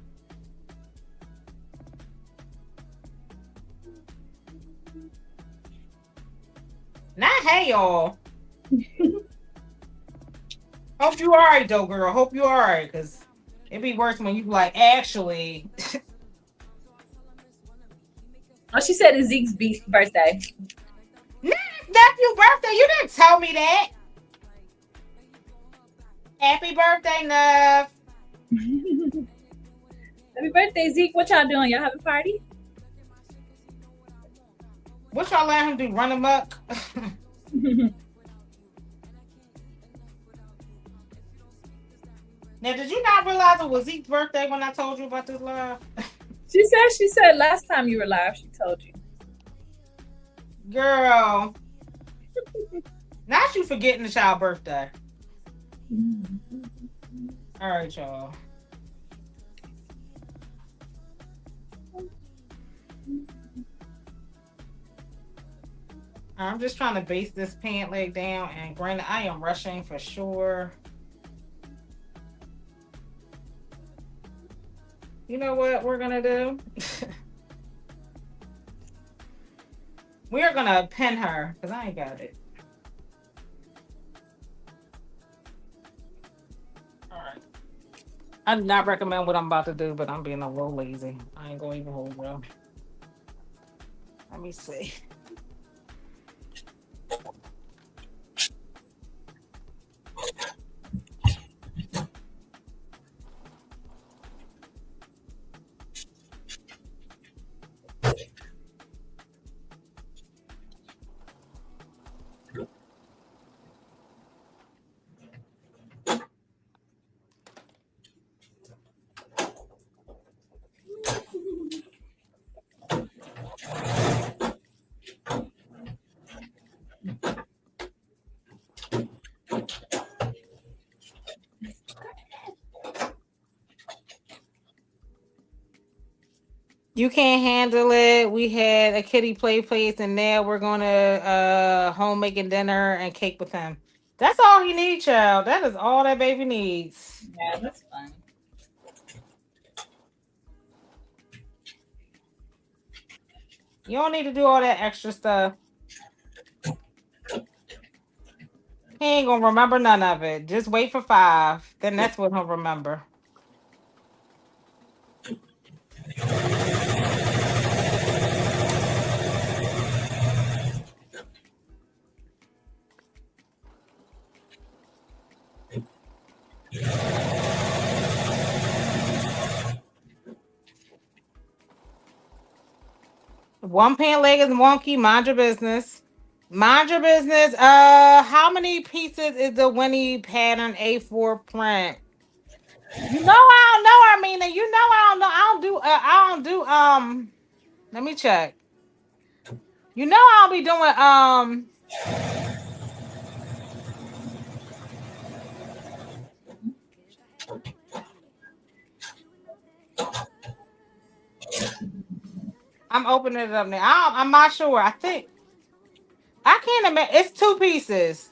Not hey y'all. Hope you alright though, girl. Hope you alright, cause it'd be worse when you like actually. Oh, she said it's Zeke's birthday. Nephew's birthday. You didn't tell me that. Happy birthday, Neff. Happy birthday, Zeke. What y'all doing? Y'all have a party? What y'all let him do? Run amok? Now, did you not realize it was Zeke's birthday when I told you about this live? She said last time you were live, she told you. Girl. Not you forgetting the child birthday. All right, y'all. I'm just trying to base this pant leg down, and granted, I am rushing for sure. You know what we're gonna do? We're gonna pin her because I ain't got it. All right. I do not recommend what I'm about to do, but I'm being a little lazy. I ain't gonna even hold you. Let me see. You can't handle it. We had a kitty play place, and now we're gonna home making dinner and cake with him. That's all he needs, child. That is all that baby needs. Yeah, that's fun. You don't need to do all that extra stuff. He ain't gonna remember none of it. Just wait for 5. Then that's what he'll remember. One pant leg is wonky. Mind your business. Mind your business. How many pieces is the Winnie pattern A4 print? You know I don't know, Armina. You know I don't know. I don't do. Let me check. You know I'll be doing. I'm opening it up now. I'm not sure. I think I can't imagine. It's 2 pieces.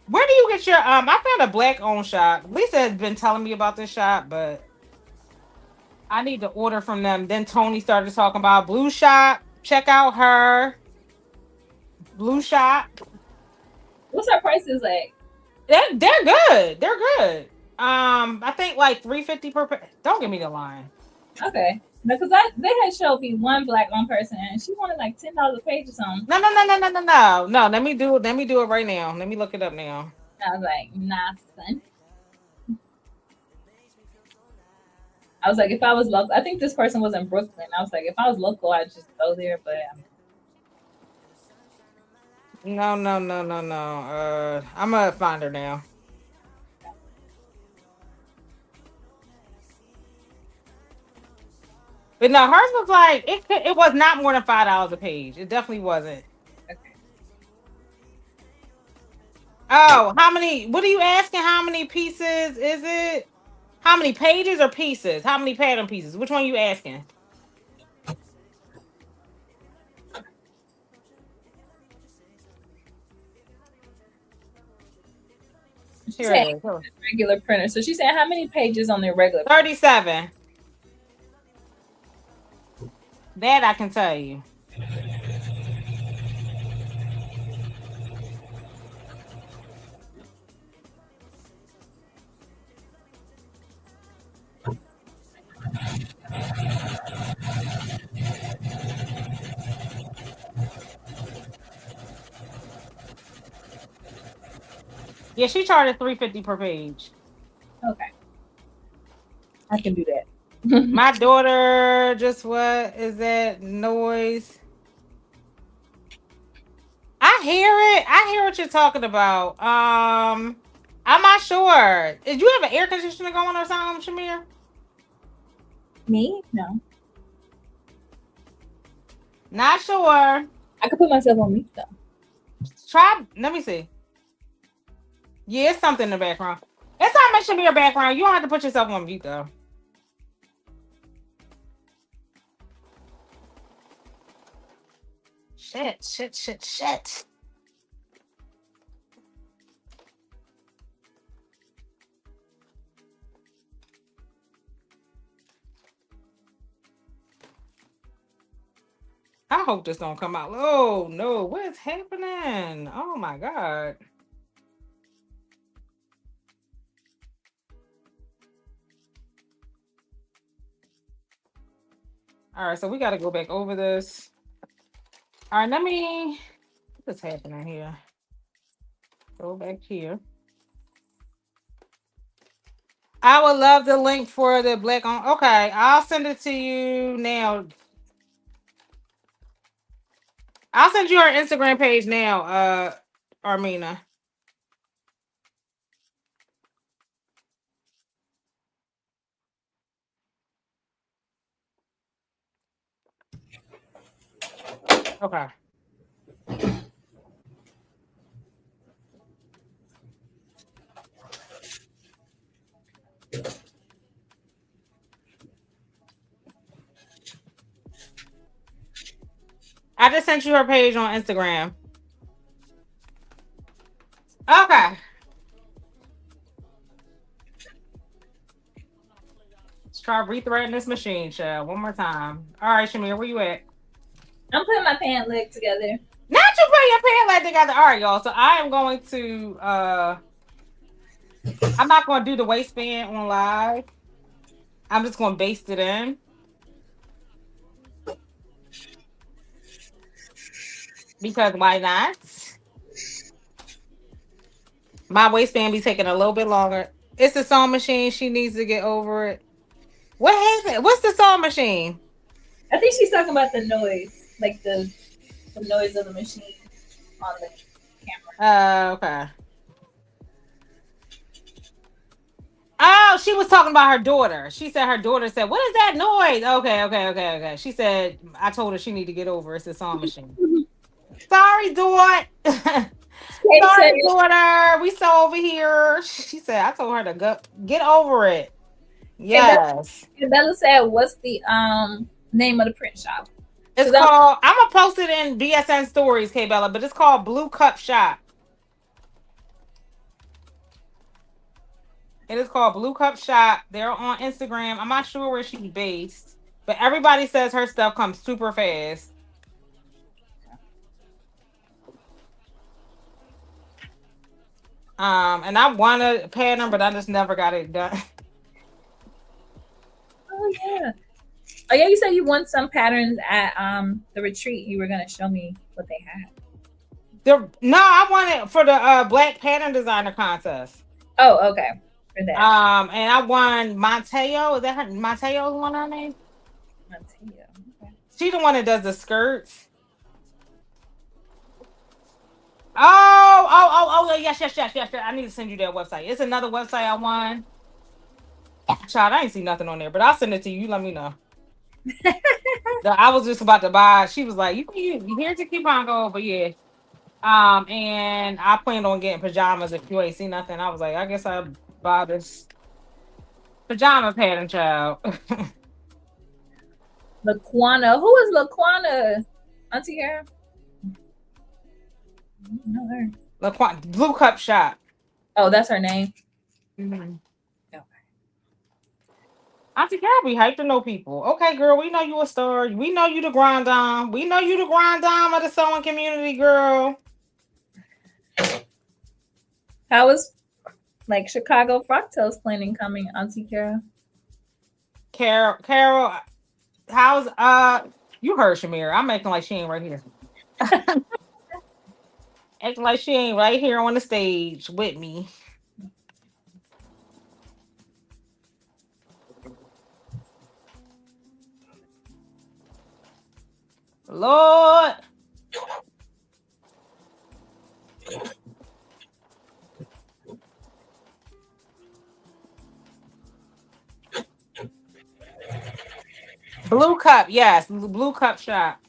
Where do you get your I found a black owned shop. Lisa has been telling me about this shop, but I need to order from them. Then Tony started talking about Blue Shop. Check out her Blue Shop. What's our prices like? They're good. They're good. I think like $3.50 per. Don't give me the line. Okay. Because they had showed me one black on person and she wanted like $10 a page or something. No. Let me do it. Let me do it right now. Let me look it up now. I was like, nah, son. I was like, if I was local, I think this person was in Brooklyn. I was like, if I was local, I'd just go there. But No, no, no, no, no. I'm gonna find her now. But no, hers was like it was not more than $5 a page. It definitely wasn't. Okay. Oh, how many? What are you asking? How many pieces is it? How many pages or pieces? How many pattern pieces? Which one you asking? She Here said it is. regular printer. So she said how many pages on their regular printer? 37. That I can tell you. Yeah, she charged 350 per page. Okay. I can do that. My daughter just what is that noise? I hear it. I hear what you're talking about. I'm not sure. Did you have an air conditioner going or something, Shimere? Me? No. Not sure. I could put myself on mute though. Try. Let me see. Yeah, it's something in the background. It's not much Shimere background. You don't have to put yourself on mute though. Shit, shit, shit, shit. I hope this don't come out. Oh no, what is happening? Oh my god. All right, so we got to go back over this. All right, let me. What's happening here? Go back here. I would love the link for the black on. Okay, I'll send it to you now. I'll send you our Instagram page now, Armina. Okay. I just sent you her page on Instagram. Okay. Let's try rethreading this machine, child. One more time. All right, Shimere, where you at? I'm putting my pant leg together. Not you put your pant leg together. All right, y'all. So I am going to I'm not gonna do the waistband on live. I'm just gonna baste it in. Because why not? My waistband be taking a little bit longer. It's the sewing machine. She needs to get over it. What happened? What's the sewing machine? I think she's talking about the noise, like the noise of the machine on the camera. Okay. Oh, she was talking about her daughter. She said her daughter said, "What is that noise?" Okay, okay, okay, okay. She said, "I told her she need to get over. It's a sewing machine." Sorry, daughter. Sorry, daughter. We saw over here. She said, "I told her to go get over it." Yes. Bella said, "What's the name of the print shop?" It's called. I'm gonna post it in BSN stories, K Bella, but it's called Blue Cup Shop. It is called Blue Cup Shop. They're on Instagram. I'm not sure where she's based, but everybody says her stuff comes super fast. And I want a pattern, but I just never got it done. Oh yeah. Oh yeah, you said you won some patterns at the retreat. You were gonna show me what they had. No, I won it for the Black Pattern Designer contest. Oh, okay. For that. And I won Monteo. Is that her? Monteo's one her name? Monteo. Okay. She's the one that does the skirts. Yes. I need to send you that website. It's another website I won. Child, I ain't see nothing on there, but I'll send it to you. You let me know. I was just about to buy. She was like, here's your coupon code, but yeah. And I planned on getting pajamas if you ain't see nothing. I was like, I guess I'll buy this pajama pattern, child. Laquana. Who is Laquana? Auntie Kara? No, her. Laquan Blue Cup Shop. Oh, that's her name. Mm-hmm. Okay. Auntie Kara be hyped to know people. Okay, girl, we know you a star. We know you the grind dom. We know you the grind dom of the sewing community, girl. How is like Chicago Fractals planning coming, Auntie Kara? Carol, how's you heard Shimere. I'm acting like she ain't right here. Acting like she ain't right here on the stage with me. Lord. Blue Cup, yes. Blue Cup Shop.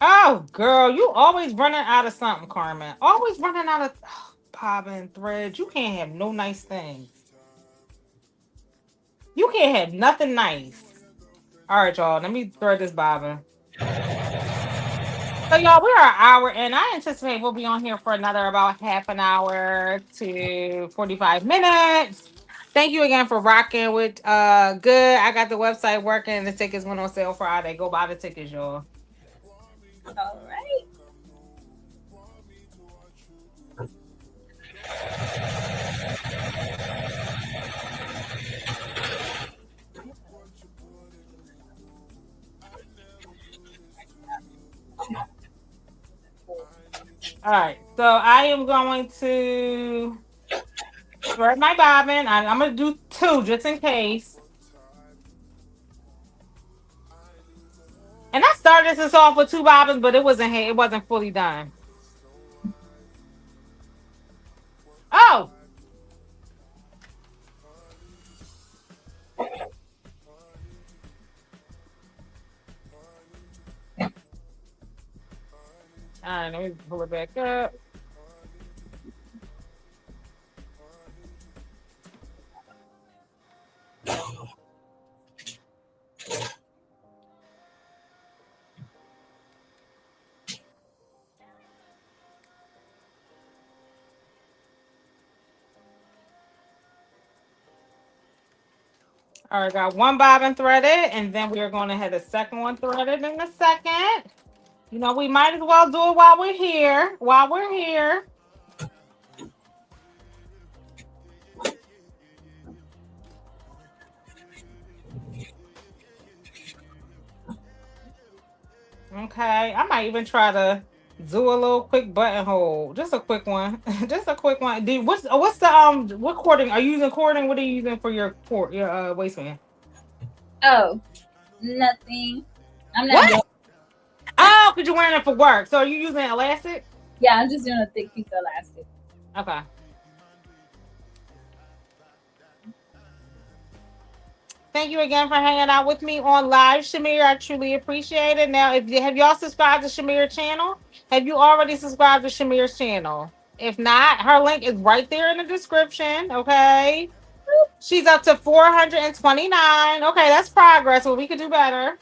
Oh, girl, you always running out of something, Carmen. Always running out of bobbin threads. You can't have no nice things. You can't have nothing nice. All right, y'all. Let me thread this bobbin. So, y'all, we are an hour in. I anticipate we'll be on here for another about half an hour to 45 minutes. Thank you again for rocking with Good. I got the website working. The tickets went on sale Friday. Go buy the tickets, y'all. All right. All right, so I am going to thread my bobbin. I'm going to do 2 just in case. And I started this off with 2 bobbins, but it wasn't fully done. Oh. All right, let me pull it back up. All right, got 1 bobbin threaded, and then we are going to have the second one threaded in a second. You know, we might as well do it while we're here. Okay, I might even try to do a little quick buttonhole, just a quick one, just a quick one. What's the what cording are you using? Cording? What are you using for your waistband? Oh, nothing. I'm not. What? Oh, because you're wearing it for work. So are you using elastic? Yeah, I'm just doing a thick piece of elastic. Okay. Thank you again for hanging out with me on live, Shimere. I truly appreciate it. Now, have y'all subscribed to Shimere's channel? Have you already subscribed to Shimere's channel? If not, her link is right there in the description. Okay. She's up to 429. Okay, that's progress. Well, we could do better.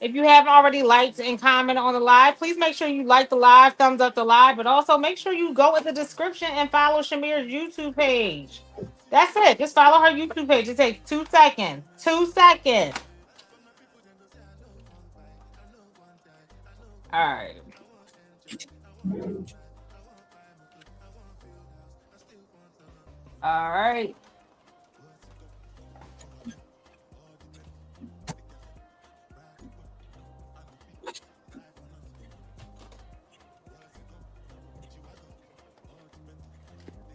If you haven't already liked and commented on the live, please make sure you like the live, thumbs up the live, but also make sure you go in the description and follow Shimere's YouTube page. That's it. Just follow her YouTube page. It takes 2 seconds. 2 seconds. All right. All right.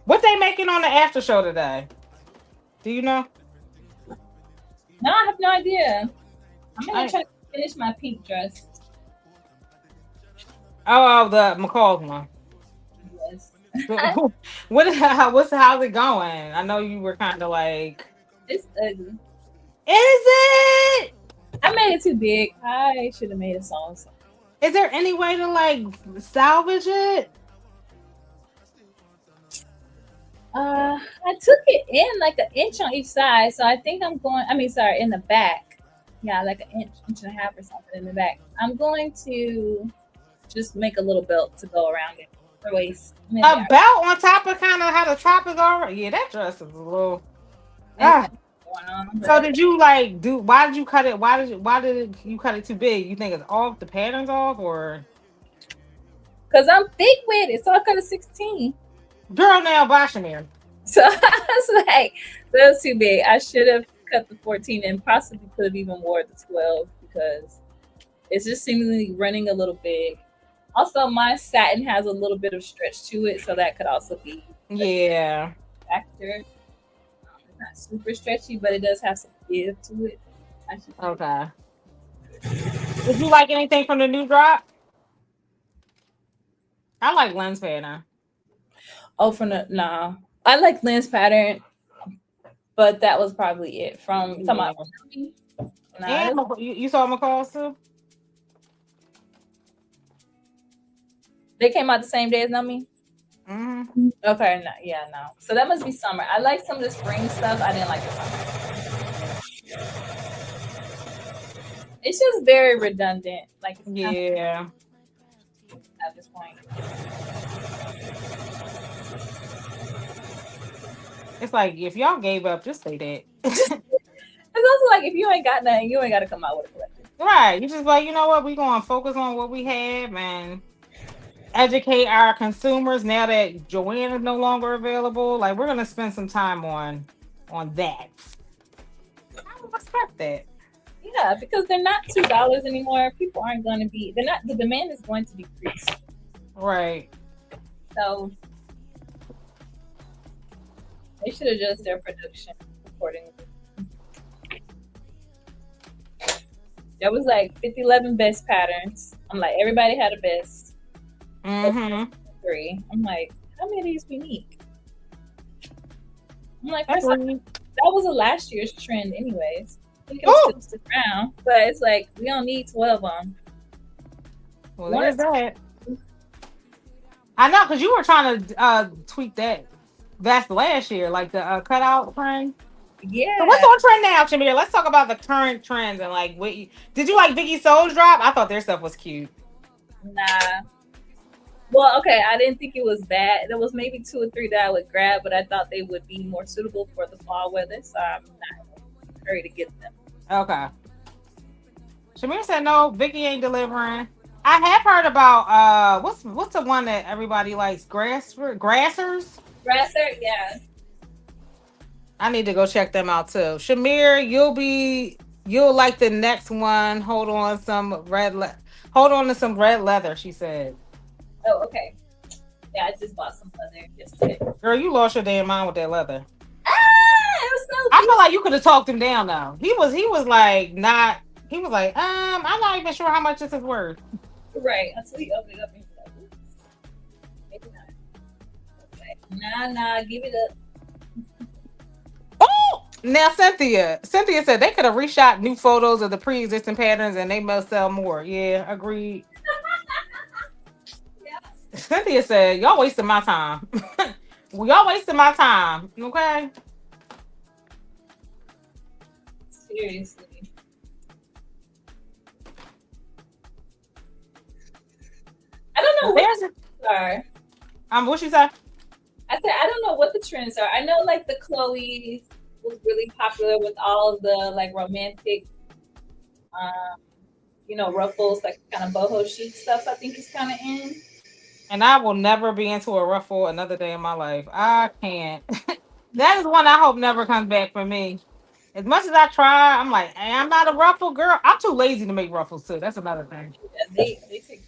What they making on the after show today? Do you know? No, I have no idea. I'm gonna try to finish my pink dress. Oh, the McCall's one. Yes. How's it going? I know you were kind of like, It's ugly. is it? I made it too big. I should have made a song. Is there any way to like salvage it? I took it in like an inch on each side, so I think I'm going. I mean, sorry, in the back. Yeah, like an inch and a half or something in the back. I'm going to just make a little belt to go around it for waist. A belt on top of kind of how the top is already. Yeah, that dress is a little. Ah. Going on, So did you like do? Why did you cut it? You cut it too big? You think it's off? The pattern's off, or? Because I'm thick with it, so I cut a 16. Girl, now by Shimere. So I was like, that was too big. I should have cut the 14 and possibly could have even wore the 12 because it's just seemingly running a little big. Also, my satin has a little bit of stretch to it, so that could also be a factor. It's not super stretchy, but it does have some give to it. Okay. Did you like anything from the new drop? I like lens pattern. Oh, nah. I like lens pattern, but that was probably it. From talking about, and you saw McCall's too? They came out the same day as Numi? Mm-hmm. Okay, no. So that must be summer. I like some of the spring stuff. I didn't like the summer. It's just very redundant. Like, yeah. At this point. It's like, if y'all gave up, just say that. It's also like, if you ain't got nothing, you ain't got to come out with a collection. Right. You just like, you know what? We're going to focus on what we have and educate our consumers now that Joanne is no longer available. Like, we're going to spend some time on that. I would respect that. Yeah, because they're not $2 anymore. People aren't going to be, the demand is going to decrease. Right. So they should adjust their production accordingly. There was like 50-11 best patterns. I'm like, everybody had a best. Mm-hmm. 3. I'm like, how many of these we need? I'm like, that was a last year's trend anyways. I think it was still around, but it's like, we don't need 12 of them. Well, there's that. I know, because you were trying to tweak that. That's last year, like the cutout trend. Yeah. So what's on trend now, Shimere? Let's talk about the current trends and like what did you like Vicky Soul's drop? I thought their stuff was cute. Nah. Well, okay, I didn't think it was bad. There was maybe 2 or 3 that I would grab, but I thought they would be more suitable for the fall weather, so I'm not in a hurry to get them. Okay. Shimere said no, Vicky ain't delivering. I have heard about what's the one that everybody likes? Grassers? Grasser, yeah. I need to go check them out too. Shimere, you'll like the next one. Hold on to some red leather, she said. Oh, okay. Yeah, I just bought some leather yesterday. Girl, you lost your damn mind with that leather. It was so cute. I feel like you could have talked him down though. He was like, I'm not even sure how much this is worth. Right. Until he opened it up and he was like, oops. Maybe not. Okay. Nah, give it up. Oh, now Cynthia said they could have reshot new photos of the pre-existing patterns and they must sell more. Yeah, agreed. Yeah. Cynthia said, y'all wasting my time. Y'all wasting my time. Okay. Seriously. I don't know what the trends are. What you say? I said I don't know what the trends are. I know like the Chloe was really popular with all of the like romantic, ruffles, like kind of boho chic stuff. I think is kind of in. And I will never be into a ruffle another day in my life. I can't. That is one I hope never comes back for me. As much as I try, I'm like, hey, I'm not a ruffle girl. I'm too lazy to make ruffles too. That's another thing. Yeah, they take,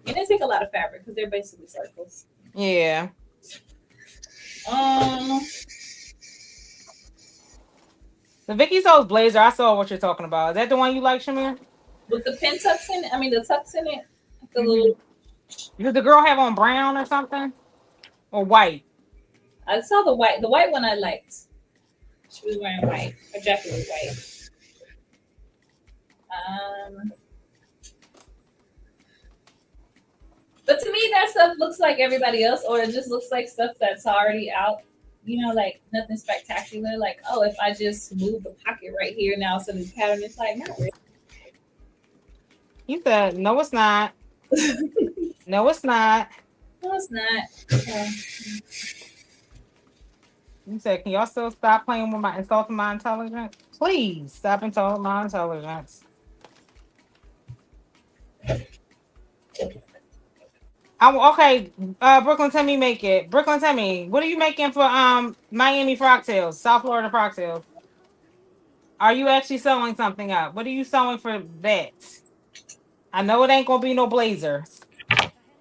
and they take a lot of fabric because they're basically circles. Yeah. The Vicky Soul's blazer. I saw what you're talking about. Is that the one you like, Shimere? With the pin tucks in it? I mean, the tucks in it. The Mm-hmm. little. Did the girl have on brown or something? Or white? I saw the white. The white one I liked. She was wearing white. Her jacket was white. Um, but to me, that stuff looks like everybody else, or it just looks like stuff that's already out. You know, like nothing spectacular. Like, oh, if I just move the pocket right here now, so the pattern is like not You said, no, it's not. really. No, it's not. No, it's not. You said, can y'all still stop playing with my insulting my intelligence? Please stop insulting my intelligence. Okay, Brooklyn, tell me make it. Brooklyn, tell me, what are you making for Miami Frogtails, South Florida Frogtails? Are you actually sewing something up? What are you sewing for that? I know it ain't gonna be no blazers.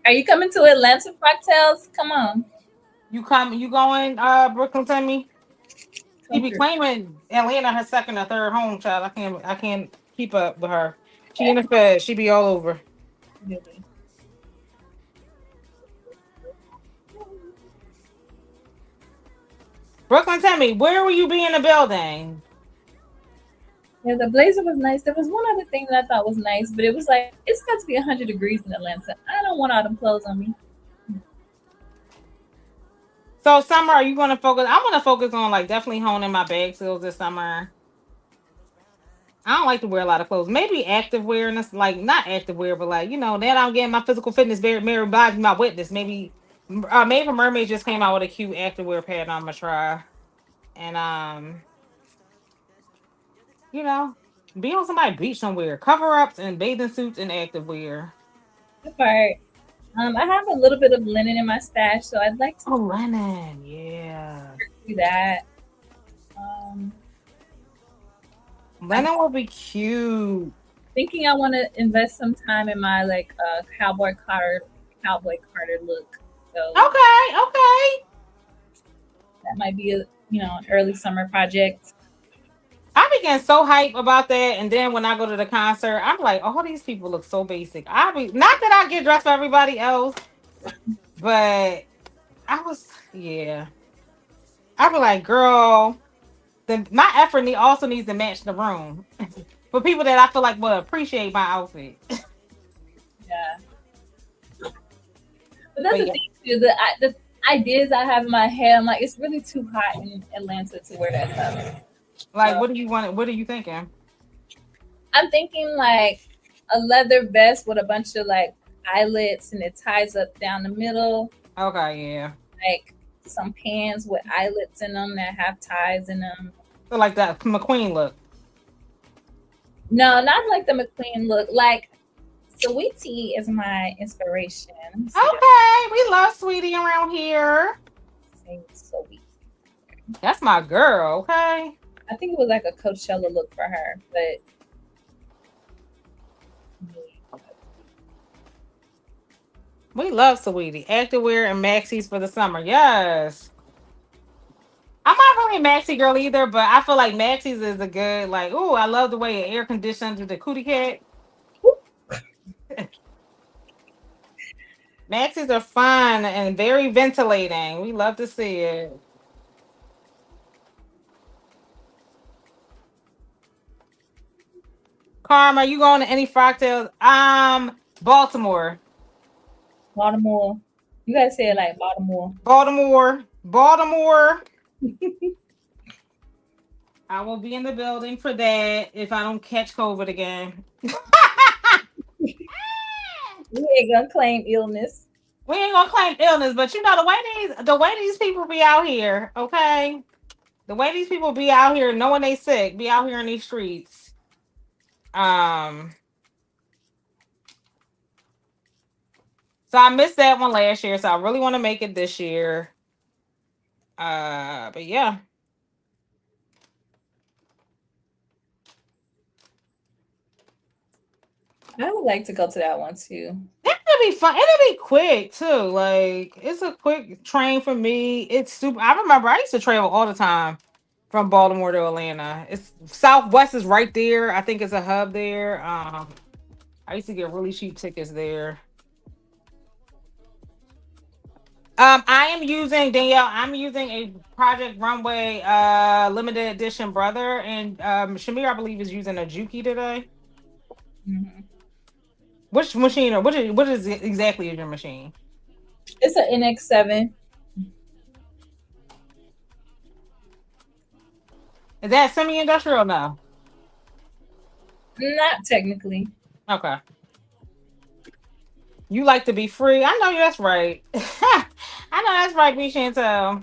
Are you coming to Atlanta, Fractals? Come on. You going, Brooklyn, tell me? She Come be through. claiming Atlanta her second or third home, child. I can't keep up with her. She in the Fed. She be all over. Really. Brooklyn, tell me, where will you be in the building? Yeah, the blazer was nice. There was one other thing that I thought was nice, but it was like it's got to be 100 degrees in Atlanta. I don't want all them clothes on me. So summer, are you gonna focus? I want to focus on like definitely honing my bag skills this summer. I don't like to wear a lot of clothes. Maybe active wear and it's like not active wear, but like then I'm getting my physical fitness very Mary body my witness. Maybe Mermaids just came out with a cute active wear pattern I'm gonna try. And you know, be on somebody's beach somewhere. Cover ups and bathing suits and active wear. That part. I have a little bit of linen in my stash, so I'd like to Oh, Lennon, yeah. do that. Um, I'm Lennon will be cute. thinking I want to invest some time in my like cowboy Carter look. So Okay, okay. that might be a an early summer project. I began so hype about that, and then when I go to the concert, I'm like, "Oh, these people look so basic." I be not that I get dressed for everybody else, but yeah. I be like, "Girl, my effort also needs to match the room for people that I feel like will appreciate my outfit." Yeah, but that's But the yeah, thing too. The ideas I have in my head, I'm like, it's really too hot in Atlanta to wear that stuff. like, So what do you want? What are you thinking? I'm thinking like a leather vest with a bunch of like eyelets and it ties up down the middle, Okay, yeah. like some pants with eyelets in them that have ties in them. So like that McQueen look. No, not like the McQueen look. Like Sweetie is my inspiration. See that Okay, we love Sweetie around here. same Sweet. That's my girl. Okay. I think it was like a Coachella look for her, but We love Sweetie. Activewear and maxis for the summer. Yes. I'm not really a maxi girl either, but I feel like maxis is a good, like, ooh, I love the way it air conditions with the cootie cat. Maxis are fun and very ventilating. We love to see it. Carm, are you going to any fractals? Baltimore. Baltimore. You guys say it like Baltimore. Baltimore. Baltimore. I will be in the building for that if I don't catch COVID again. We ain't gonna claim illness. We ain't gonna claim illness, but the way these people be out here, okay? The way these people be out here knowing they sick, be out here in these streets. Um, so I missed that one last year, so I really want to make it this year. But yeah. I would like to go to that one too. It'll be fun. It'll be quick too. Like it's a quick train for me. It's super. I remember I used to travel all the time from Baltimore to Atlanta. It's Southwest is right there. I think it's a hub there. I used to get really cheap tickets there. I am using Danielle. I'm using a Project Runway limited edition brother, and Shimere, I believe, is using a Juki today. Mm-hmm. Which machine or what is exactly is your machine? It's an NX7. Is that semi-industrial now? Not technically. Okay. You like to be free. I know that's right. I know that's right, B Chantel.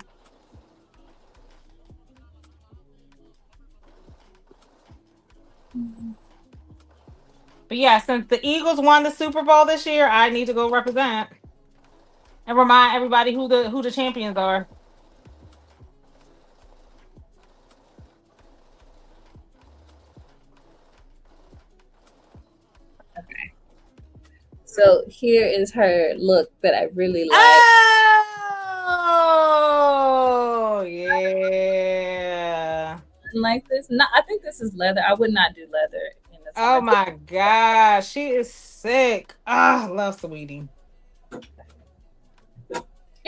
But yeah, since the Eagles won the Super Bowl this year, I need to go represent and remind everybody who the champions are. Okay. So here is her look that I really like. Oh yeah. Like this. Not, I think this is leather. I would not do leather in the Oh summer. my gosh, she is sick. Ah, I love Sweetie.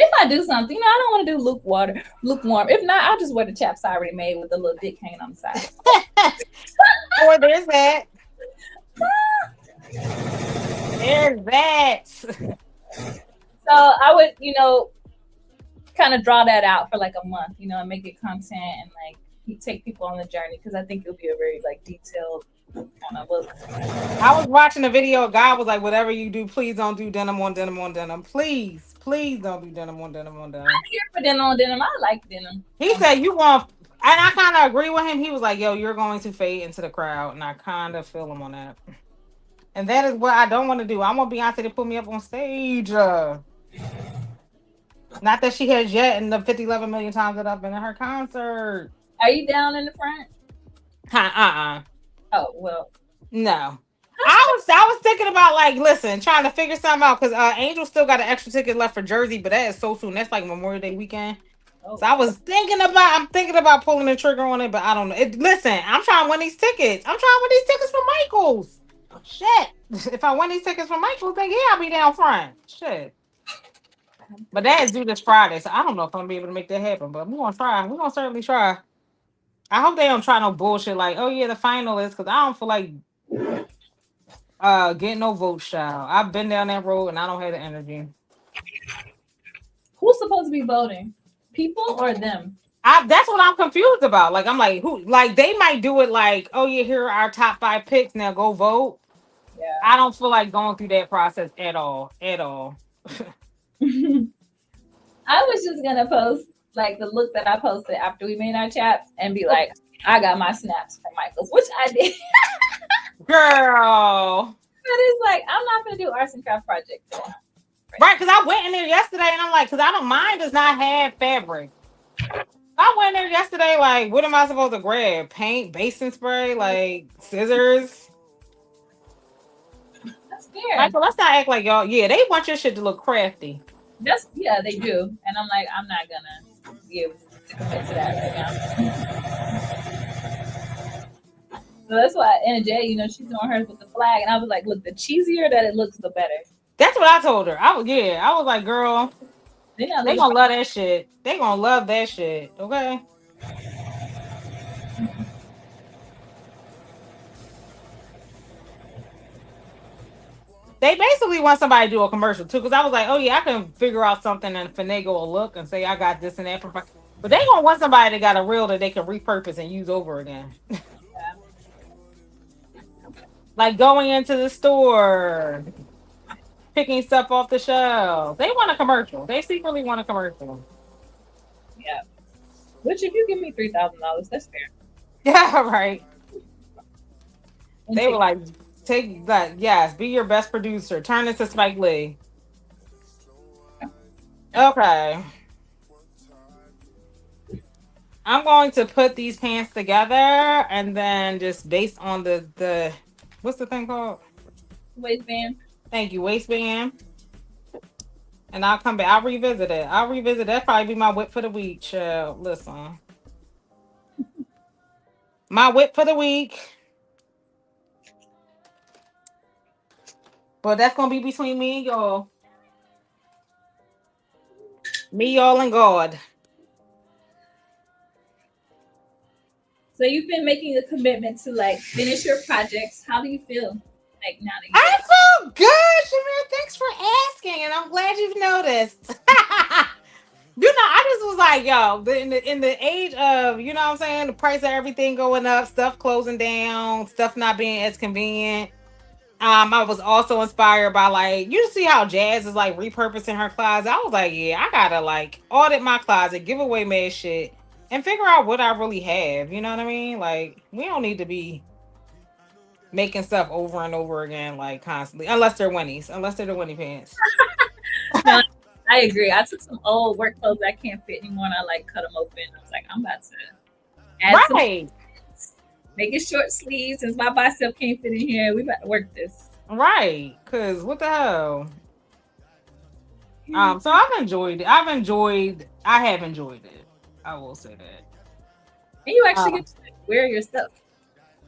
If I do something, I don't want to do lukewarm. If not, I'll just wear the chaps I already made with the little dick hanging on the side. Or there's that. There's that. So I would, kind of draw that out for like a month, and make it content and like take people on the journey because I think it'll be a very like detailed kind of look. I was watching a video. A guy was like, "Whatever you do, please don't do denim on denim on denim. Please, please don't do denim on denim on denim." I'm here for denim on denim. I like denim. He said, "You want," and I kind of agree with him. He was like, "Yo, you're going to fade into the crowd," and I kind of feel him on that. And that is what I don't want to do. I want Beyonce to put me up on stage. Not that she has yet, in the 50, 11 million times that I've been in her concert. Are you down in the front? Oh well. No. I was thinking about like, listen, trying to figure something out because Angel still got an extra ticket left for Jersey, but that is so soon. That's like Memorial Day weekend. Oh. So I'm thinking about pulling the trigger on it, but I don't know. Listen, I'm trying to win these tickets. I'm trying to win these tickets from Michaels. Shit. If I win these tickets from Michaels, then yeah, I'll be down front. Shit. But that is due this Friday, so I don't know if I'm gonna be able to make that happen. But we're gonna try. We're gonna certainly try. I hope they don't try no bullshit like, oh yeah, the final is, because I don't feel like getting no votes, child. I've been down that road and I don't have the energy. Who's supposed to be voting? People or them? That's what I'm confused about. Like, I'm like, who? Like, they might do it like, oh yeah, here are our top 5 picks. Now go vote. Yeah. I don't feel like going through that process at all. At all. I was just gonna post like the look that I posted after we made our chaps and be like, I got my snaps from Michaels, which I did. Girl. But it's like, I'm not gonna do arts and craft project. Right, because I went in there yesterday and I'm like, because I don't mind does not have fabric. I went in there yesterday, like, what am I supposed to grab? Paint, basin spray, like scissors. That's fair. Michael, let's not act like y'all. Yeah, they want your shit to look crafty. Yeah, they do. And I'm like, I'm not gonna be able to commit to that right now. So that's why Anna J, she's doing hers with the flag, and I was like, look, the cheesier that it looks, the better. That's what I told her. I was like, girl, they gonna love that shit. They gonna love that shit. Okay. They basically want somebody to do a commercial too, because I was like, oh yeah, I can figure out something and finagle a look and say I got this and that. But they gonna want somebody that got a reel that they can repurpose and use over again. Like going into the store, picking stuff off the shelf. They want a commercial. They secretly want a commercial. Yeah. Which, if you give me $3,000, that's fair. Yeah, right. And they were like, take that. Yes, be your best producer. Turn this to Spike Lee. Okay. I'm going to put these pants together and then just based on the what's the thing called? Waistband. Thank you, waistband. And I'll come back. I'll revisit it. That'll probably be my whip for the week. Child. Listen. My whip for the week. But that's gonna be between me and y'all. Me, y'all, and God. So you've been making a commitment to like finish your projects. How do you feel? Like now that I you're feel good, Shimere. Thanks for asking, and I'm glad you've noticed. I just was like, yo, in the age of, you know what I'm saying, the price of everything going up, stuff closing down, stuff not being as convenient. I was also inspired by like you see how Jazz is like repurposing her closet. I was like, yeah, I gotta like audit my closet, give away mad shit, and figure out what I really have. You know what I mean? Like we don't need to be making stuff over and over again like constantly, unless they're Winnies, unless they're the Winnie pants. no, I agree. I took some old work clothes that can't fit anymore and I like cut them open. I was like, I'm about to add some Right, make it short sleeves since my bicep can't fit in here. We about to work this. right. Cause what the hell? So I've enjoyed it. I have enjoyed it. I will say that. And you actually Um, get to like, wear your stuff.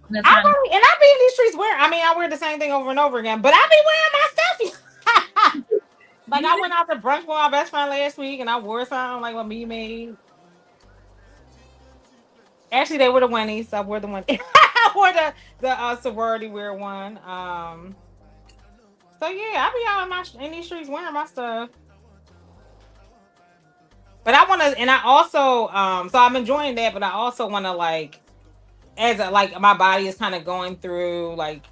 And that's I not really, and I be in these streets wearing. I mean, I wear the same thing over and over again, but I be wearing my stuff. Like I you went out to brunch with my best friend last week, and I wore something like what me made. Actually, they were the Winnies. So I wore the one. I wore the sorority wear one. So yeah, I be out in these streets wearing my stuff. But I want to, and I also, so I'm enjoying that. But I also want to like, like my body is kind of going through like,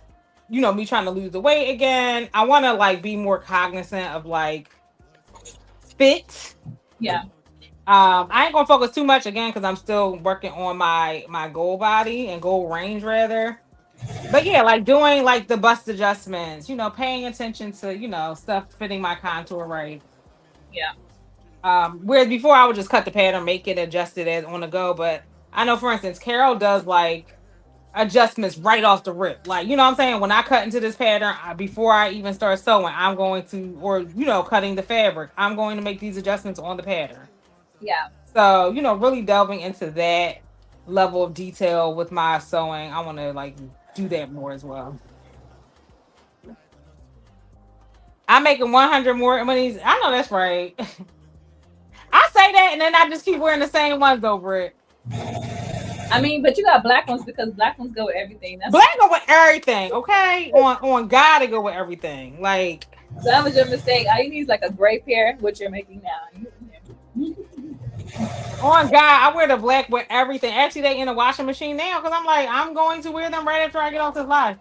me trying to lose the weight again. I want to like be more cognizant of like fit. yeah. I ain't gonna focus too much again because I'm still working on my goal body and goal range rather. But yeah, like doing like the bust adjustments, paying attention to, stuff fitting my contour right. Yeah. Whereas before I would just cut the pattern, make it adjusted as on the go. But I know for instance, Carol does like adjustments right off the rip. Like, you know what I'm saying? When I cut into this pattern, before I even start sewing, I'm going to, or, cutting the fabric, I'm going to make these adjustments on the pattern. Yeah. So, really delving into that level of detail with my sewing, I want to like do that more as well. I'm making 100 more money. I know that's right. I say that and then I just keep wearing the same ones over it. I mean, but you got black ones because black ones go with everything. That's Black go with everything, okay? On God to go with everything. Like so that was your mistake. All you need is like a gray pair, which you're making now. on God, I wear the black with everything. Actually, they in the washing machine now because I'm like, I'm going to wear them right after I get off this live.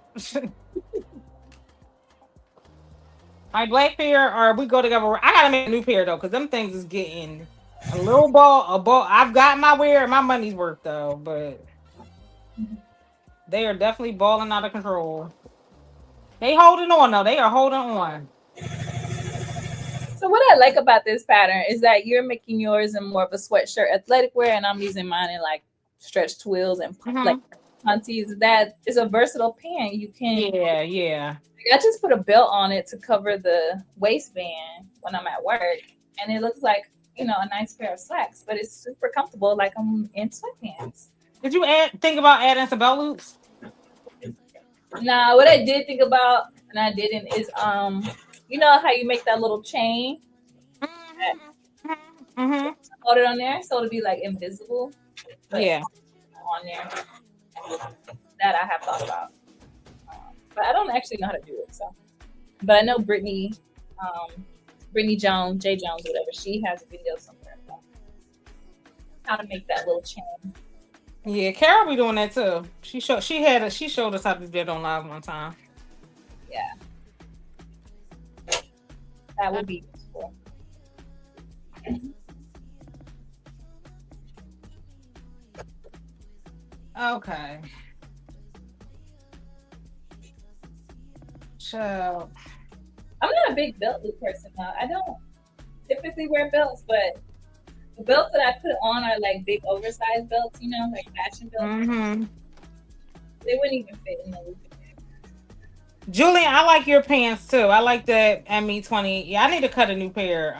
My black pair, or we go together. I gotta make a new pair though, because them things is getting a ball. I've got my wear, my money's worth though, but they are definitely balling out of control. They holding on though. They are holding on. So what I like about this pattern is that you're making yours in more of a sweatshirt athletic wear, and I'm using mine in like stretch twills and like Hmm. punties. That is a versatile pant. You can. Yeah, yeah. I just put a belt on it to cover the waistband when I'm at work, and it looks like a nice pair of slacks, but it's super comfortable, like I'm in sweatpants. Did you think about adding some belt loops? Now, what I did think about, and I didn't, is you know how you make that little chain, Mm-hmm. Hmm. hold it on there, so it'll be like invisible, but Yeah. on there. That I have thought about, but I don't actually know how to do it. So, but I know Brittney Jones, J Jones, whatever. She has a video somewhere about how to make that little chain. Yeah, Carol be doing that too. She showed us how to do that on live one time. Yeah, that would be useful. Okay. So I'm not a big belt loop person now. I don't typically wear belts, but the belts that I put on are like big oversized belts, like fashion belts. mm-hmm. They wouldn't even fit in the loop. Julian, I like your pants too. I like that ME20. Yeah, I need to cut a new pair.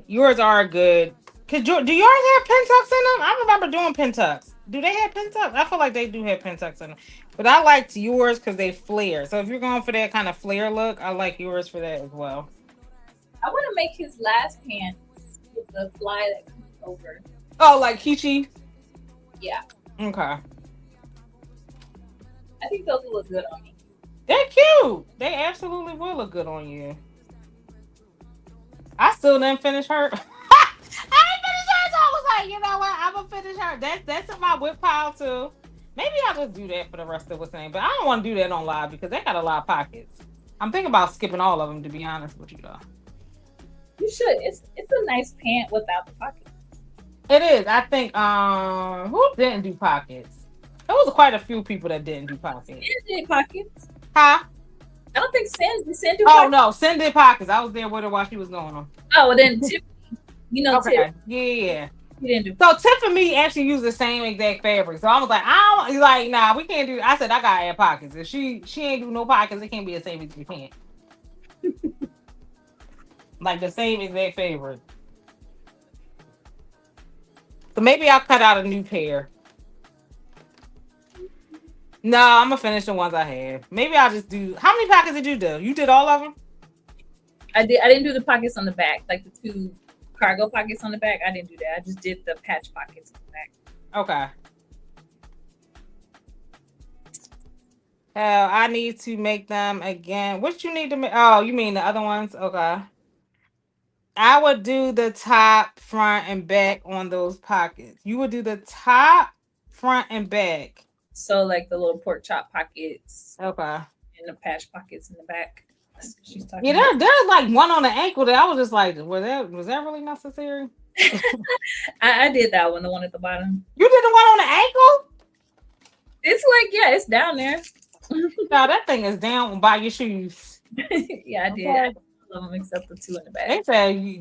Yours are good. Do yours have pin tucks in them? I remember doing pin tucks. Do they have pin tucks? I feel like they do have pin tucks in them. But I liked yours because they flare. So if you're going for that kind of flare look, I like yours for that as well. I want to make his last pants with the fly that comes over. Oh, like Kichi? Yeah. Okay. I think those will look good on me. They're cute. They absolutely will look good on you. I still didn't finish her. I didn't finish her, so I was like, you know what? I'm gonna finish her. That's in my whip pile too. Maybe I'll just do that for the rest of what's name, but I don't want to do that on live because they got a lot of pockets. I'm thinking about skipping all of them to be honest with you though. You should. It's a nice pant without the pockets. It is. I think who didn't do pockets? There was quite a few people that didn't do pockets. Sin did pockets. Huh? I don't think Sin do Oh pockets. no, Sin did pockets. I was there with her while she was going on. Oh, well, then Tiffany. You know Okay. Tiff. Yeah. He didn't do. So Tiff and me actually use the same exact fabric. So I was like, I don't like, nah, we can't do. I said I gotta add pockets. If she ain't do no pockets, it can't be the same as you can't. Like the same exact fabric. So maybe I'll cut out a new pair. No, I'm gonna finish the ones I have. Maybe I'll just do. How many pockets did you do? You did all of them? I didn't do the pockets on the back, like the 2 cargo pockets on the back. I didn't do that. I just did the patch pockets on the back. Okay. I need to make them again. What you need to make? Oh, you mean the other ones? Okay. I would do the top, front, and back on those pockets. You would do the top, front, and back. So like the little pork chop pockets. Okay. And the patch pockets in the back. She's talking. Yeah, there's like one on the ankle that I was just like, was that really necessary? I did that one, the one at the bottom. You did the one on the ankle? It's like, yeah, it's down there. No, that thing is down by your shoes. Yeah, I did. Okay. I love them except the 2 in the back.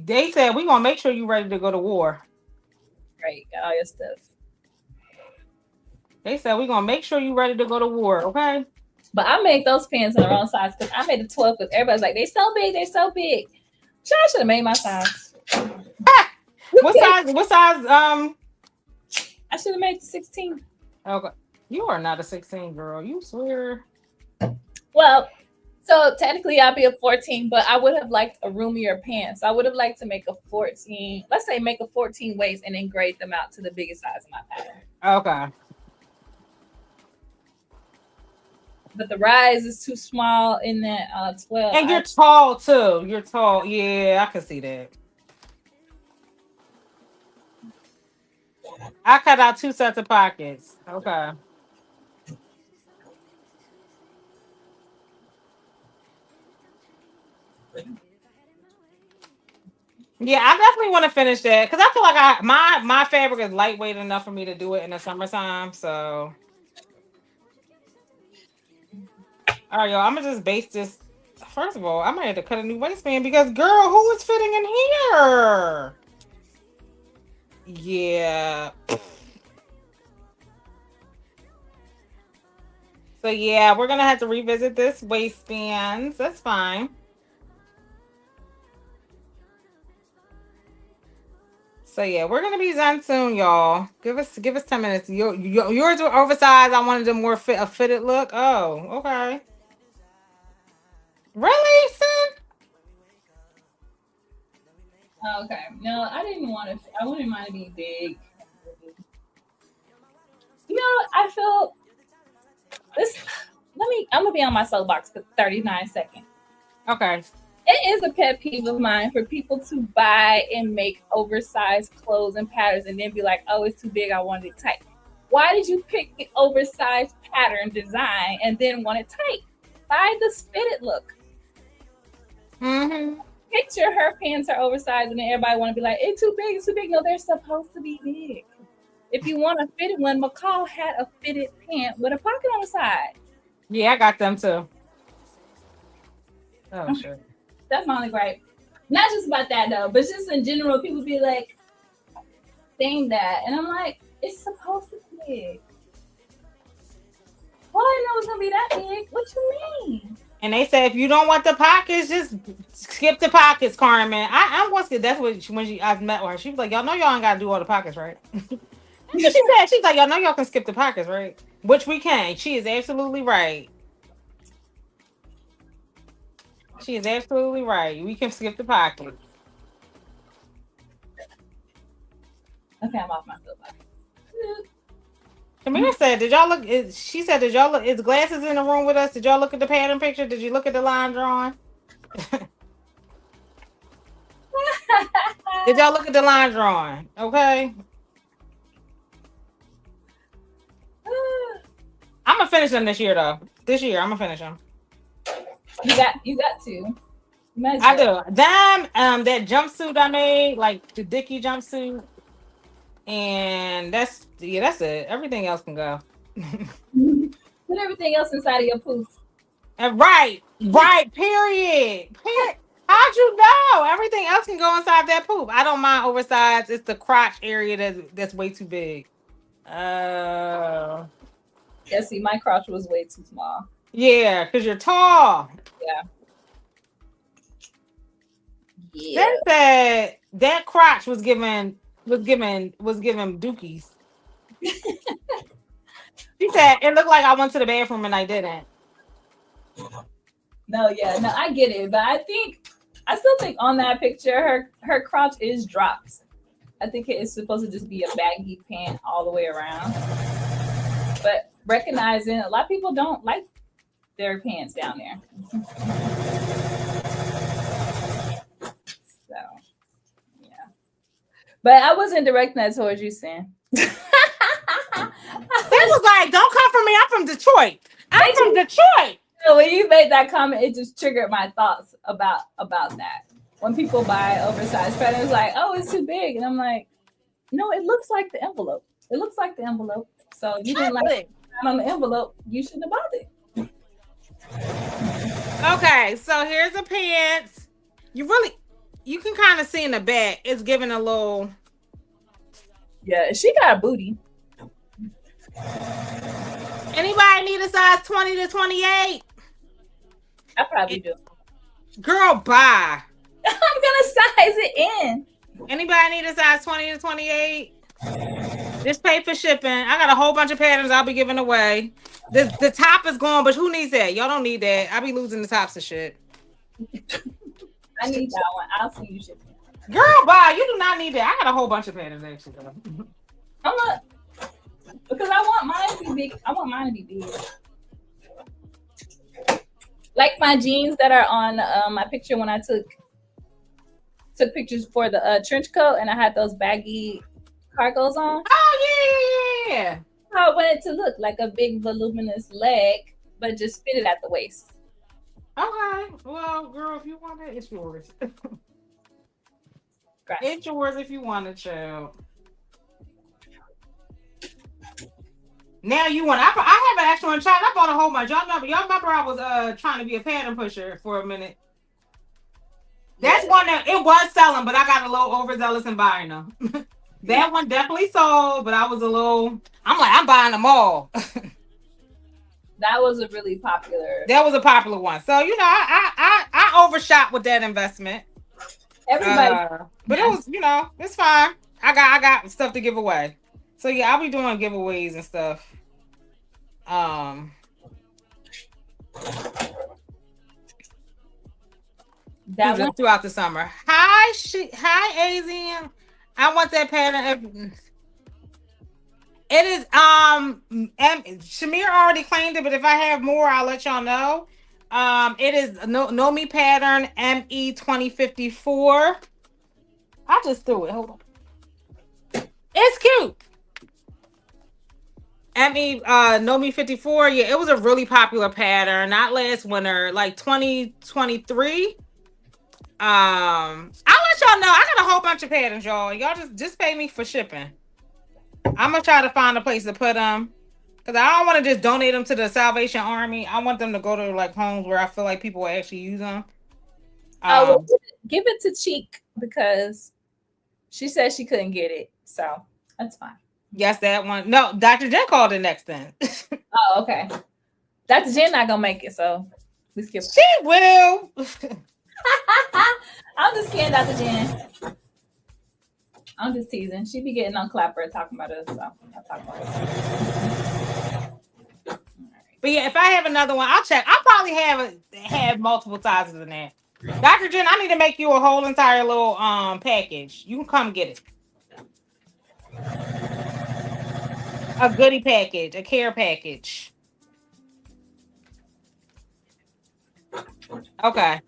They said we gonna make sure you ready to go to war. Right, got all your stuff. They said we gonna make sure you ready to go to war, okay? But I made those pants in the wrong size because I made a 12 because everybody's like, they're so big, they're so big. Sure, I should have made my size. What size? I should have made 16. Okay. You are not a 16, girl. You swear. Well, so technically I'd be a 14, but I would have liked a roomier pants. I would have liked to make a 14. Let's say make a 14 waist and then grade them out to the biggest size of my pattern. Okay. But the rise is too small in that 12. And you're tall too. You're tall. Yeah, I can see that. I cut out 2 sets of pockets. Okay. Yeah, I definitely want to finish that because I feel like my fabric is lightweight enough for me to do it in the summertime. So, all right, y'all. I'm gonna just base this. First of all, I might have to cut a new waistband because, girl, who is fitting in here? Yeah. So yeah, we're gonna have to revisit this waistbands. That's fine. So yeah, we're gonna be done soon, y'all. Give us 10 minutes. Yours were oversized. I wanted a more fitted look. Oh, okay. Really, Sin? Okay. No, I didn't want to. I wouldn't mind being big. You know, I feel this. I'm gonna be on my soapbox for 39 seconds. Okay. It is a pet peeve of mine for people to buy and make oversized clothes and patterns and then be like, oh, it's too big, I want it tight. Why did you pick the oversized pattern design and then want it tight? Buy the fitted look. Mm-hmm. Picture her pants are oversized and then everybody want to be like, it's too big, it's too big. No, they're supposed to be big. If you want a fitted one, McCall had a fitted pant with a pocket on the side. Yeah, I got them too. Oh, sure. That's my only gripe. Not just about that though, but just in general, people be like saying that, and I'm like, it's supposed to be big. Well, I know it's gonna be that big. What you mean? And they said if you don't want the pockets, just skip the pockets, Carmen. I'm once that's what I've met with her. She was like, y'all know y'all ain't gotta do all the pockets, right? She's like, y'all know y'all can skip the pockets, right? Which we can. She is absolutely right. She is absolutely right. We can skip the pockets. Okay, I'm off my soapbox. Shimere said, "Did y'all look?" She said, "Did y'all look? Is glasses in the room with us? Did y'all look at the pattern picture? Did you look at the line drawing? Did y'all look at the line drawing? Okay, I'm gonna finish them this year, though. This year, I'm gonna finish them. You got to. You might as I well. do. Damn, that jumpsuit I made, like the Dickie jumpsuit, and that's it. Everything else can go." Put everything else inside of your poof. Right, right. Period. How'd you know? Everything else can go inside that poop. I don't mind oversized. It's the crotch area that's way too big. Uh, Yeah, see, my crotch was way too small. yeah, because you're tall. Yeah. Yeah. That crotch was given dookies. She said it looked like I went to the bathroom and I didn't. No, I get it, but I still think on that picture her crotch is dropped. I think it is supposed to just be a baggy pant all the way around. But recognizing a lot of people don't like their pants down there. So yeah. But I wasn't directing that towards you, Sam. They was like, "Don't come for me. I'm from Detroit. I'm from Detroit." So when you made that comment, it just triggered my thoughts about that. When people buy oversized patterns, like, "Oh, it's too big," and I'm like, "No, it looks like the envelope. It looks like the envelope. So if you didn't like it on the envelope, you shouldn't have bought it." Okay, so here's the pants. You can kind of see in the back. It's giving a little. Yeah, she got a booty. Anybody need a size 20 to 28? I probably do. Girl, bye. I'm gonna size it in. Anybody need a size 20 to 28? Just pay for shipping. I got a whole bunch of patterns I'll be giving away. The top is gone, but who needs that? Y'all don't need that. I be losing the tops of shit. I need that one. I'll send you shipping. Girl, bye. You do not need that. I got a whole bunch of patterns actually. I'm not, because I want mine to be big. I want mine to be big. Like my jeans that are on my picture when I took pictures for the trench coat, and I had those baggy cargos on. Oh yeah. I wanted to look like a big voluminous leg, but just fit it at the waist. Okay. Well, girl, if you want it, it's yours. It's yours if you want it, child. Now you want. I have an extra one, child. I bought a whole bunch. Y'all remember I was trying to be a pattern pusher for a minute. That's one that it was selling, but I got a little overzealous in buying them. That one definitely sold, but I was a little. I'm like, I'm buying them all. That was a really popular. That was a popular one. So I overshot with that investment. Everybody, but it was it's fine. I got stuff to give away. So yeah, I'll be doing giveaways and stuff. That one throughout the summer. Hi, AZM. I want that pattern. It is Shimere already claimed it, but if I have more, I'll let y'all know. It is Know Me pattern ME 2054. I just threw it. Hold on. It's cute. ME Know Me 54. Yeah, it was a really popular pattern. Not last winter, like 2023. I'll let y'all know. I got a whole bunch of patterns, y'all. Y'all just pay me for shipping. I'm gonna try to find a place to put them because I don't want to just donate them to the Salvation Army. I want them to go to like homes where I feel like people will actually use them. Well, give it to Chic because she said she couldn't get it, so that's fine. Yes, that one. No, Dr. Jen called it next then. Oh, okay. Dr. Jen not gonna make it, so we skip. She will. I'm just kidding, Dr. Jen. I'm just teasing. She be getting on Clapper talking about us, so I'll talk about us. But yeah, if I have another one, I'll check. I'll probably have multiple sizes in that. Dr. Jen, I need to make you a whole entire little package. You can come get it. A goodie package, a care package. Okay.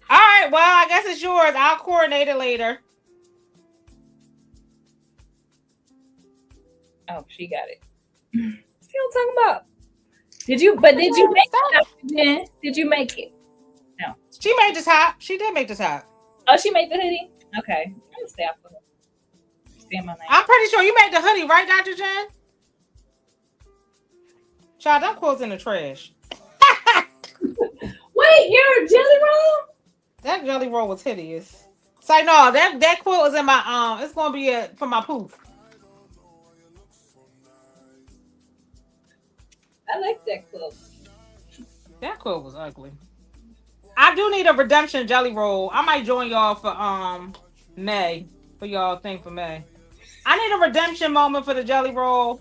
All right. Well, I guess it's yours. I'll coordinate it later. Oh, she got it. See what I'm talking about? Did you? But did you make it? Jen? Did you make it? No. She made the top. She did make the top. Oh, she made the hoodie. Okay, I'm gonna stay off of her. Stay my name. I'm pretty sure you made the hoodie, right, Dr. Jen? Child, them quilts in the trash. Wait, your jelly roll? That jelly roll was hideous. So no, that quilt was in my It's gonna be for my poof. I like that quilt. That quilt was ugly. I do need a redemption jelly roll. I might join y'all for May for y'all thing for May. I need a redemption moment for the jelly roll.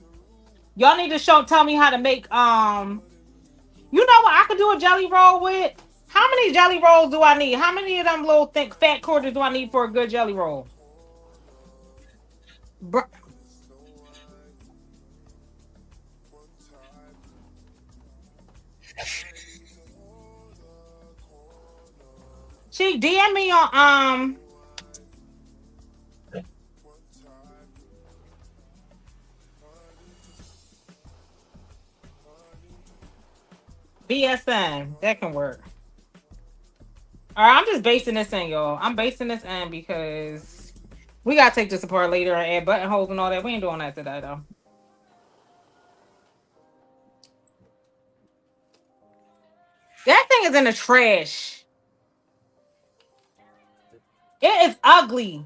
Y'all need to tell me how to make You know what I could do a jelly roll with? How many jelly rolls do I need? How many of them little thick fat quarters do I need for a good jelly roll? She DM me on BSN. That can work. All right, I'm just basing this in, y'all. I'm basing this in because we gotta take this apart later and add buttonholes and all that. We ain't doing that today, though. That thing is in the trash. It is ugly.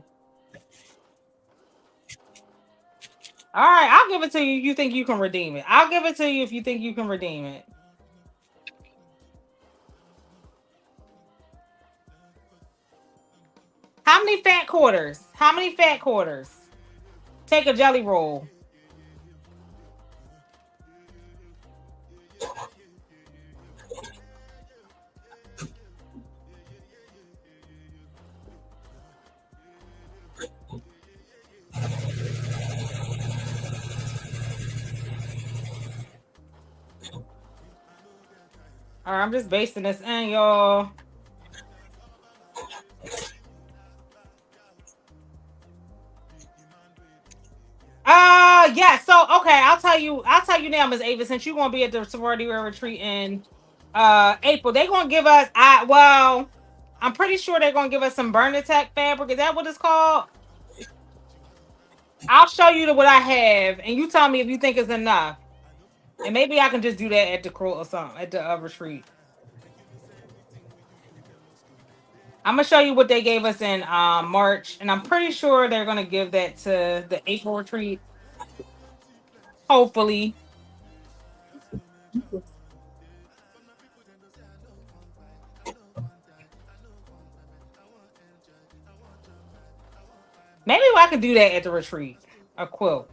All right, I'll give it to you. You think you can redeem it? I'll give it to you if you think you can redeem it. How many fat quarters? How many fat quarters? Take a jelly roll. All right, I'm just basing this in, y'all. Yeah. So okay, I'll tell you now, Miss Ava, since you're gonna be at the sorority retreat in April, they're gonna give us I'm pretty sure they're gonna give us some Bernatech fabric. Is that what it's called? I'll show you what I have, and you tell me if you think it's enough. And maybe I can just do that at the crow or something at the retreat. I'm gonna show you what they gave us in March, and I'm pretty sure they're gonna give that to the April retreat. Hopefully. Maybe I could do that at the retreat. A quilt.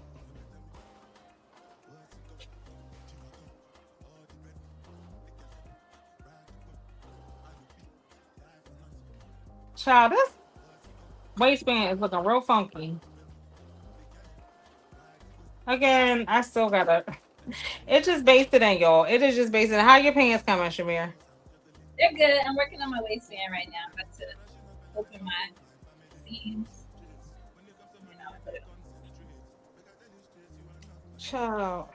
Child, this waistband is looking real funky. Again, I still gotta. It's just based it in, y'all. It is just based in. How your pants coming, Shimere? They're good. I'm working on my waistband right now. I'm about to open my seams. And I'll put it on. Child.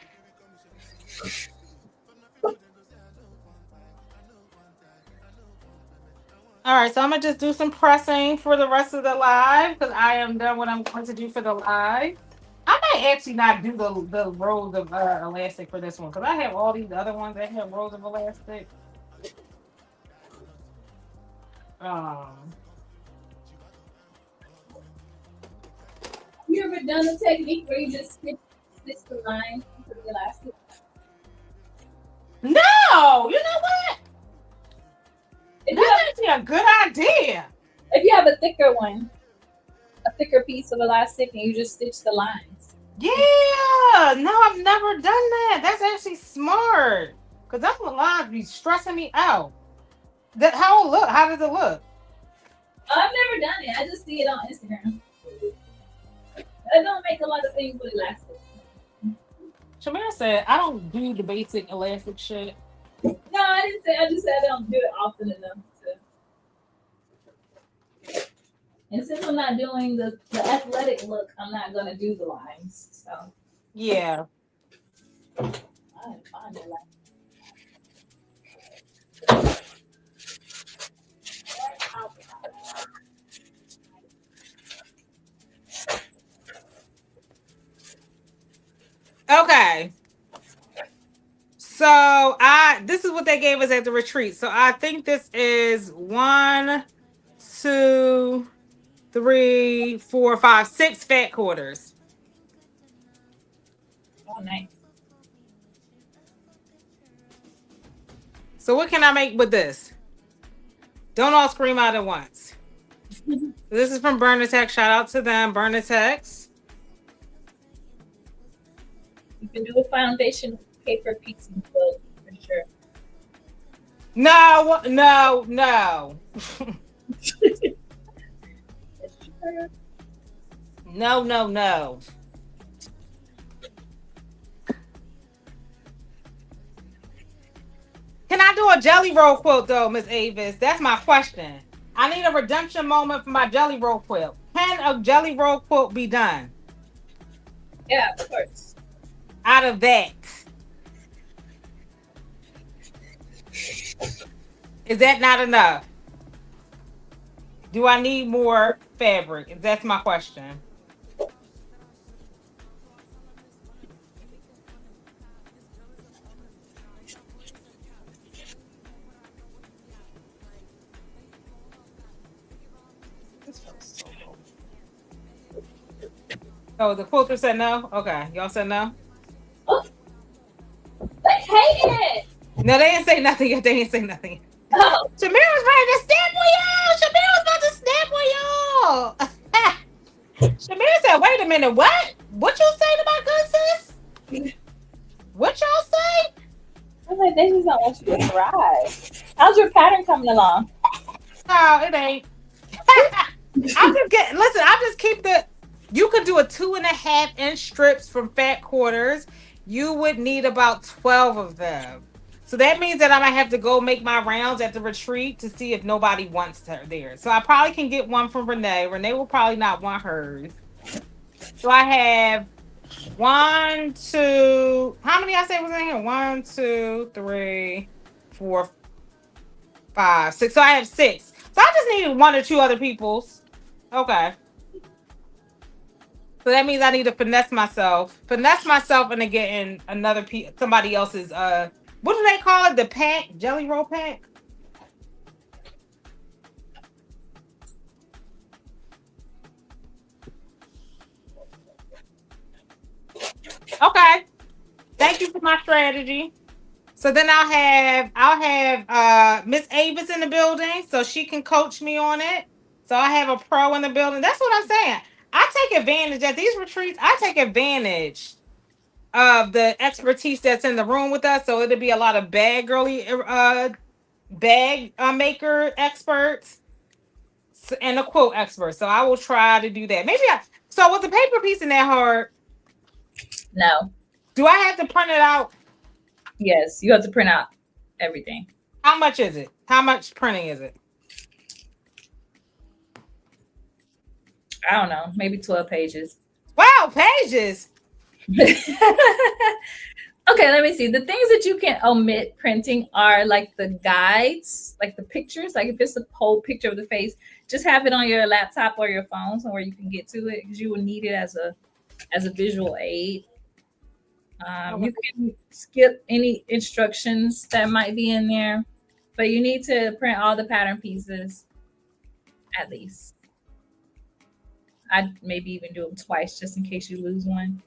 All right, so I'm gonna just do some pressing for the rest of the live because I am done what I'm going to do for the live. I might actually not do the rolls of elastic for this one because I have all these other ones that have rolls of elastic. You ever done a technique where you just stitch the line to the elastic? No, you know what? That's actually a good idea. If you have a thicker one, a thicker piece of elastic, and you just stitch the lines. Yeah, no, I've never done that. That's actually smart because that's what lines be stressing me out. How it look? How does it look? I've never done it. I just see it on Instagram. I don't make a lot of things with elastic. Shimere said, I don't do the basic elastic shit. No, I didn't say. I just said I don't do it often enough to. And since I'm not doing the athletic look, I'm not gonna do the lines. So Yeah. I find it like. Okay. So this is what they gave us at the retreat. So I think this is 1, 2, 3, 4, 5, 6 fat quarters. Oh, nice. So what can I make with this? Don't all scream out at once. This is from Bernatech. Shout out to them, Bernatech. You can do a foundation paper piecing quilt for sure. No. No. Can I do a jelly roll quilt though, Miss Avis? That's my question. I need a redemption moment for my jelly roll quilt. Can a jelly roll quilt be done? Yeah, of course. Out of that. Is that not enough? Do I need more fabric? That's my question. Oh, the quilter said no? Okay. Y'all said no? Oh, they hated it. No, they didn't say nothing yet. They didn't say nothing yet. Oh. Shamire's ready to snap on y'all. Shamire's about to snap on y'all. Shimere said, wait a minute, what? What you saying about good sis? What y'all say? I'm like, they just don't want you to thrive. How's your pattern coming along? No, it ain't. I just keep you could do a 2.5-inch strips from fat quarters. You would need about 12 of them. So that means that I might have to go make my rounds at the retreat to see if nobody wants her there. So I probably can get one from Renee. Renee will probably not want hers. So I have 1, 2. How many I say was in here? 1, 2, 3, 4, 5, 6. So I have 6. So I just needed 1 or 2 other people's. Okay. So that means I need to finesse myself into getting somebody else's what do they call it? The pack? Jelly roll pack? Okay. Thank you for my strategy. So then I'll have Miss Avis in the building so she can coach me on it. So I have a pro in the building. That's what I'm saying. I take advantage at these retreats. I take advantage of the expertise that's in the room with us. So it'll be a lot of bag maker experts and a quote expert. So I will try to do that. So was the paper piecing that hard? No. Do I have to print it out? Yes, you have to print out everything. How much is it? How much printing is it? I don't know, maybe 12 pages. Wow, pages. Okay, let me see. The things that you can omit printing are like the guides, like the pictures. Like if it's a whole picture of the face, just have it on your laptop or your phone somewhere you can get to it because you will need it as a visual aid. You can skip any instructions that might be in there, but you need to print all the pattern pieces at least. I'd maybe even do them twice just in case you lose one.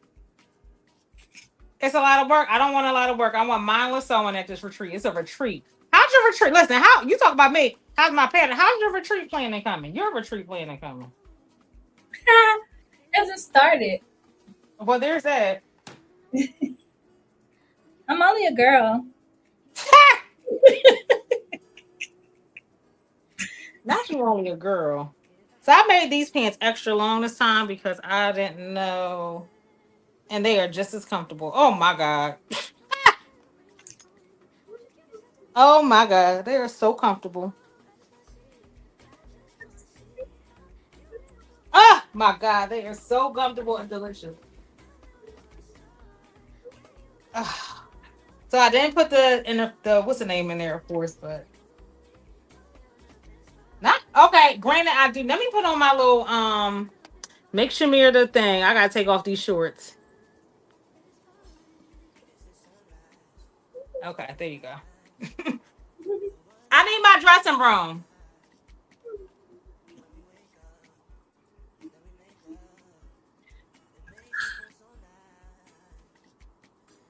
It's a lot of work. I don't want a lot of work. I want mindless sewing at this retreat. It's a retreat. How's your retreat? Listen, how you talk about me? How's my pattern? How's your retreat planning coming? Your retreat planning coming? Hasn't started. Well, there's that. I'm only a girl. Not you only a girl. So I made these pants extra long this time because I didn't know. And they are just as comfortable. Oh my God. Oh my God. They are so comfortable. Oh my God. They are so comfortable and delicious. Ah. So I didn't put the what's the name in there, of course, but not okay. Granted, I do. Let me put on my little make Shimere the thing. I gotta take off these shorts. Okay, there you go. I need my dressing room.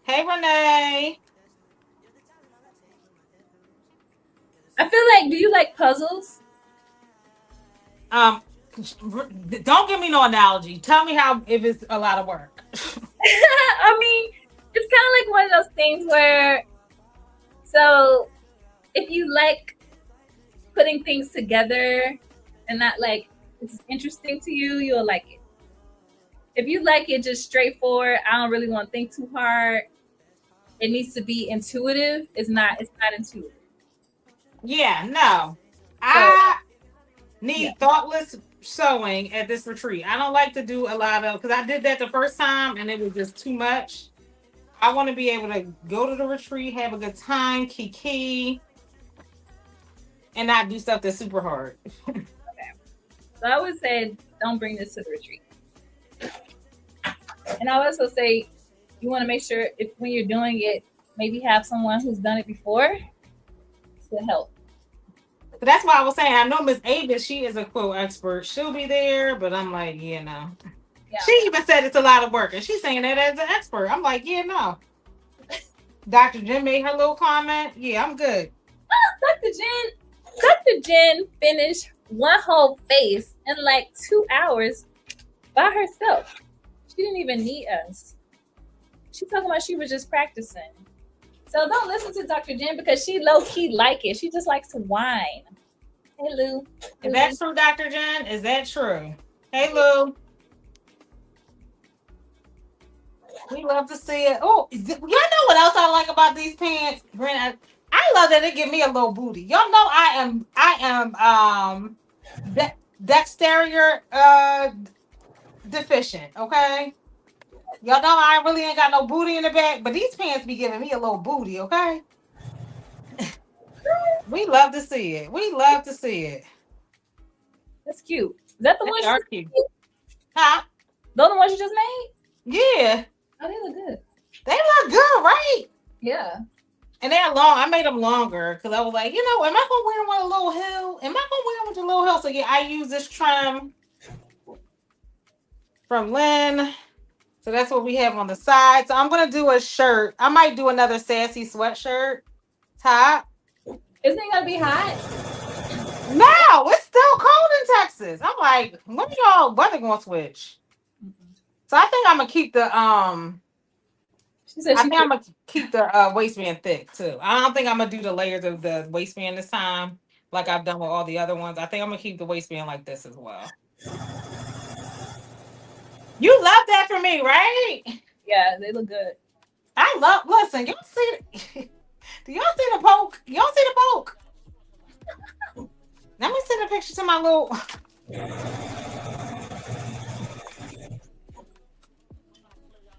Hey Renee. I feel like, do you like puzzles? Um, don't give me no analogy. Tell me how if it's a lot of work. I mean, it's kind of like one of those things where, so if you like putting things together and not like it's interesting to you, you'll like it. If you like it just straightforward, I don't really want to think too hard. It needs to be intuitive. It's not intuitive. Yeah, no. So I yeah. need thoughtless sewing at this retreat. I don't like to do a lot of because I did that the first time and it was just too much. I want to be able to go to the retreat, have a good time, kiki, and not do stuff that's super hard. So I would say don't bring this to the retreat. And I would also say you want to make sure if when you're doing it, maybe have someone who's done it before to help. So that's why I was saying I know Miss Avis, she is a quilt expert. She'll be there, but I'm like, yeah, no. Yeah. She even said it's a lot of work, and she's saying that as an expert. I'm like, yeah, no. Dr. Jen made her little comment. Yeah, I'm good. Dr. Jen finished one whole face in like 2 hours by herself. She didn't even need us. She talking about she was just practicing. So don't listen to Dr. Jen because she low key like it. She just likes to whine. Hey Lou. Is that true, Dr. Jen? Is that true? Hey Lou. We love to see it. Oh, y'all know what else I like about these pants? Brent, I love that it give me a little booty. Y'all know I am dexterior deficient, okay? Y'all know I really ain't got no booty in the back, but these pants be giving me a little booty, okay? We love to see it. We love to see it. That's cute. Is that the They one? are cute. Huh? Those the ones you just made? Yeah. Oh, they look good. They look good, right? Yeah. And they're long. I made them longer because I was like, you know, am I gonna wear them with a little heel? Am I gonna wear them with a little heel? So yeah, I use this trim from Lynn. So that's what we have on the side. So I'm gonna do a shirt. I might do another sassy sweatshirt top. Isn't it gonna be hot? No, it's still cold in Texas. I'm like, when y'all weather gonna switch? So I think I'm gonna keep the She said I she think I'm gonna keep the waistband thick too. I don't think I'm gonna do the layers of the waistband this time, like I've done with all the other ones. I think I'm gonna keep the waistband like this as well. You love that for me, right? Yeah, they look good. I love. Listen, y'all see? Do y'all see the poke? Y'all see the poke? Let me send a picture to my little.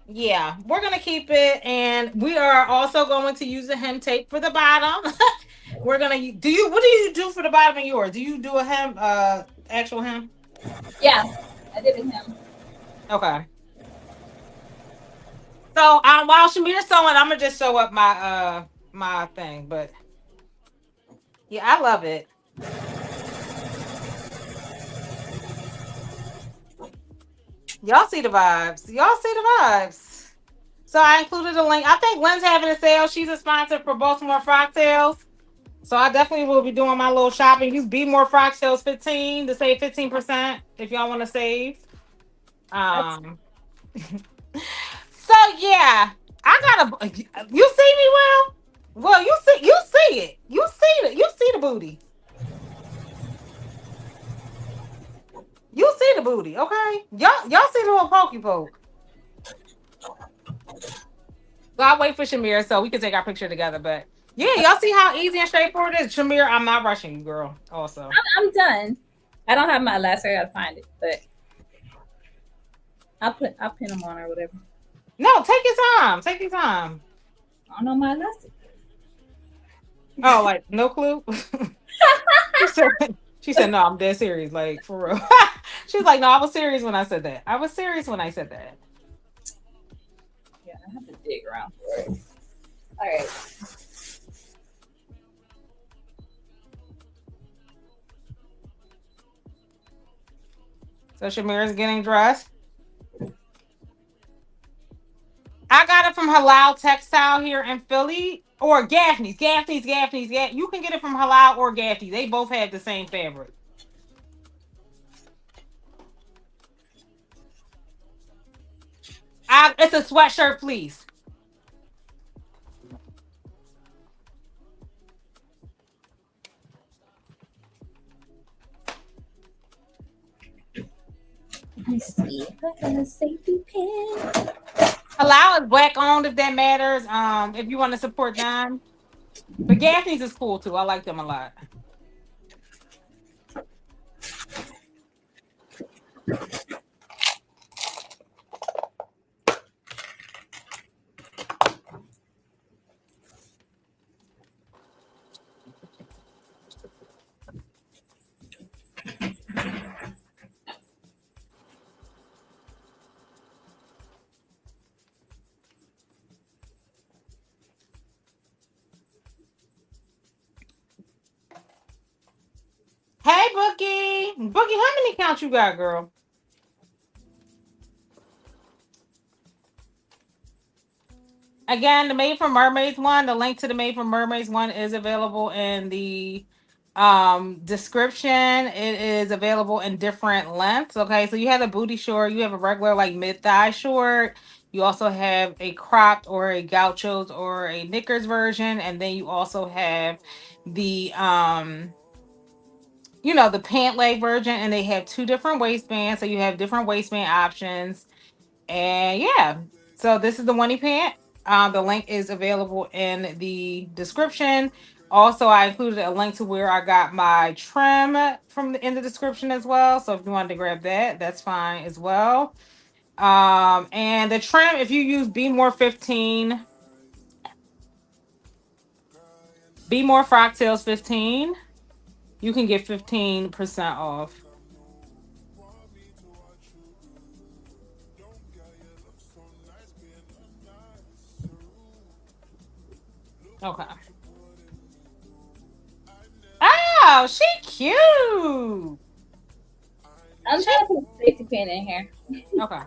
Yeah, we're gonna keep it, and we are also going to use the hem tape for the bottom. We're gonna do you. What do you do for the bottom of yours? Do you do a hem, actual hem? Yeah, I did it him. Okay. So while Shimere's sewing, I'm gonna just show up my my thing, but yeah, I love it. Y'all see the vibes. Y'all see the vibes. So I included a link. I think Lynn's having a sale. She's a sponsor for Baltimore Frock Sales. So I definitely will be doing my little shopping. Use Be More Frock Sales 15 to save 15% if y'all want to save. So yeah, I gotta. You see me well? Well, you see it. You see it. You see the booty. You see the booty, okay? Y'all see the little pokey poke. So I'll wait for Shimere so we can take our picture together. But yeah, y'all see how easy and straightforward it is. Shimere, I'm not rushing you, girl. Also. I'm done. I don't have my elastic. I gotta find it, but I'll pin them on or whatever. No, take your time. Take your time. I don't know my elastic. Oh, like no clue. she said. She said, "No, I'm dead serious. Like for real." She was like, "No, I was serious when I said that. I was serious when I said that." Yeah, I have to dig around for it. All right. So Shamire's getting dressed. I got it from Halal Textile here in Philly or Gaffney's. Yeah, you can get it from Halal or Gaffney's. They both have the same fabric. It's a sweatshirt, please. Let me see. I got a safety pin. Halal is black owned if that matters. If you want to support them. But Gaffney's is cool too. I like them a lot. Hey, Bookie. Bookie, how many counts you got, girl? Again, the Made for Mermaids one, the link to the Made for Mermaids one is available in the description. It is available in different lengths. Okay, so you have a booty short, you have a regular like mid-thigh short, you also have a cropped or a gauchos or a knickers version, and then you also have the the pant leg version, and they have two different waistbands, so you have different waistband options. And yeah, so this is the Winnie pant. The link is available in the description. Also, I included a link to where I got my trim from in the description as well. So if you wanted to grab that, that's fine as well. And the trim, if you use Be More 15, Be More Frocktails 15, you can get 15% off. Okay. Oh, she cute. I'm trying to put a safety pin in here. Okay.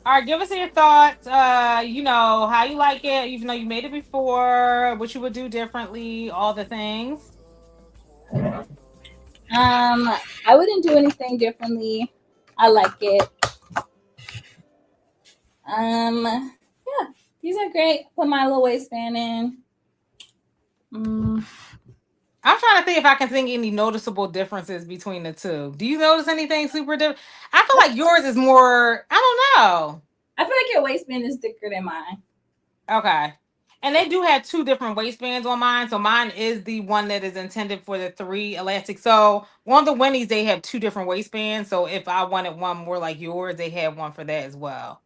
All right, give us your thoughts. How you like it, even though you made it before, what you would do differently, all the things. I wouldn't do anything differently. I like it. Yeah, these are great. Put my little waistband in. I'm trying to think if I can think any noticeable differences between the two. Do you notice anything super different? I feel like yours is more, I don't know. I feel like your waistband is thicker than mine. Okay. And they do have two different waistbands on mine. So mine is the one that is intended for the 3 elastic. So on the Winnies, they have two different waistbands. So if I wanted one more like yours, they have one for that as well.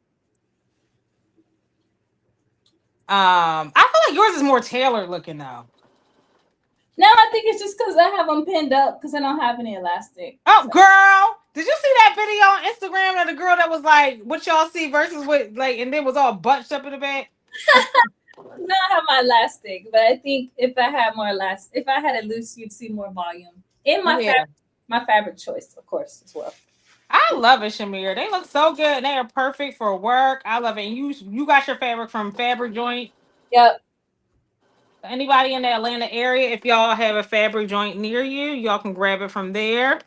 I feel like yours is more tailored looking though. No, I think it's just because I have them pinned up because I don't have any elastic. Oh, girl, did you see that video on Instagram of the girl that was like, "What y'all see versus what?" Like, and then was all bunched up in the back. No, I have my elastic, but I think if I had more elastic, if I had it loose, you'd see more volume in my fabric choice, of course, as well. I love it, Shimere. They look so good. They are perfect for work. I love it. And you got your fabric from Fabric Joint. Yep. Anybody in the Atlanta area, if y'all have a fabric joint near you, y'all can grab it from there.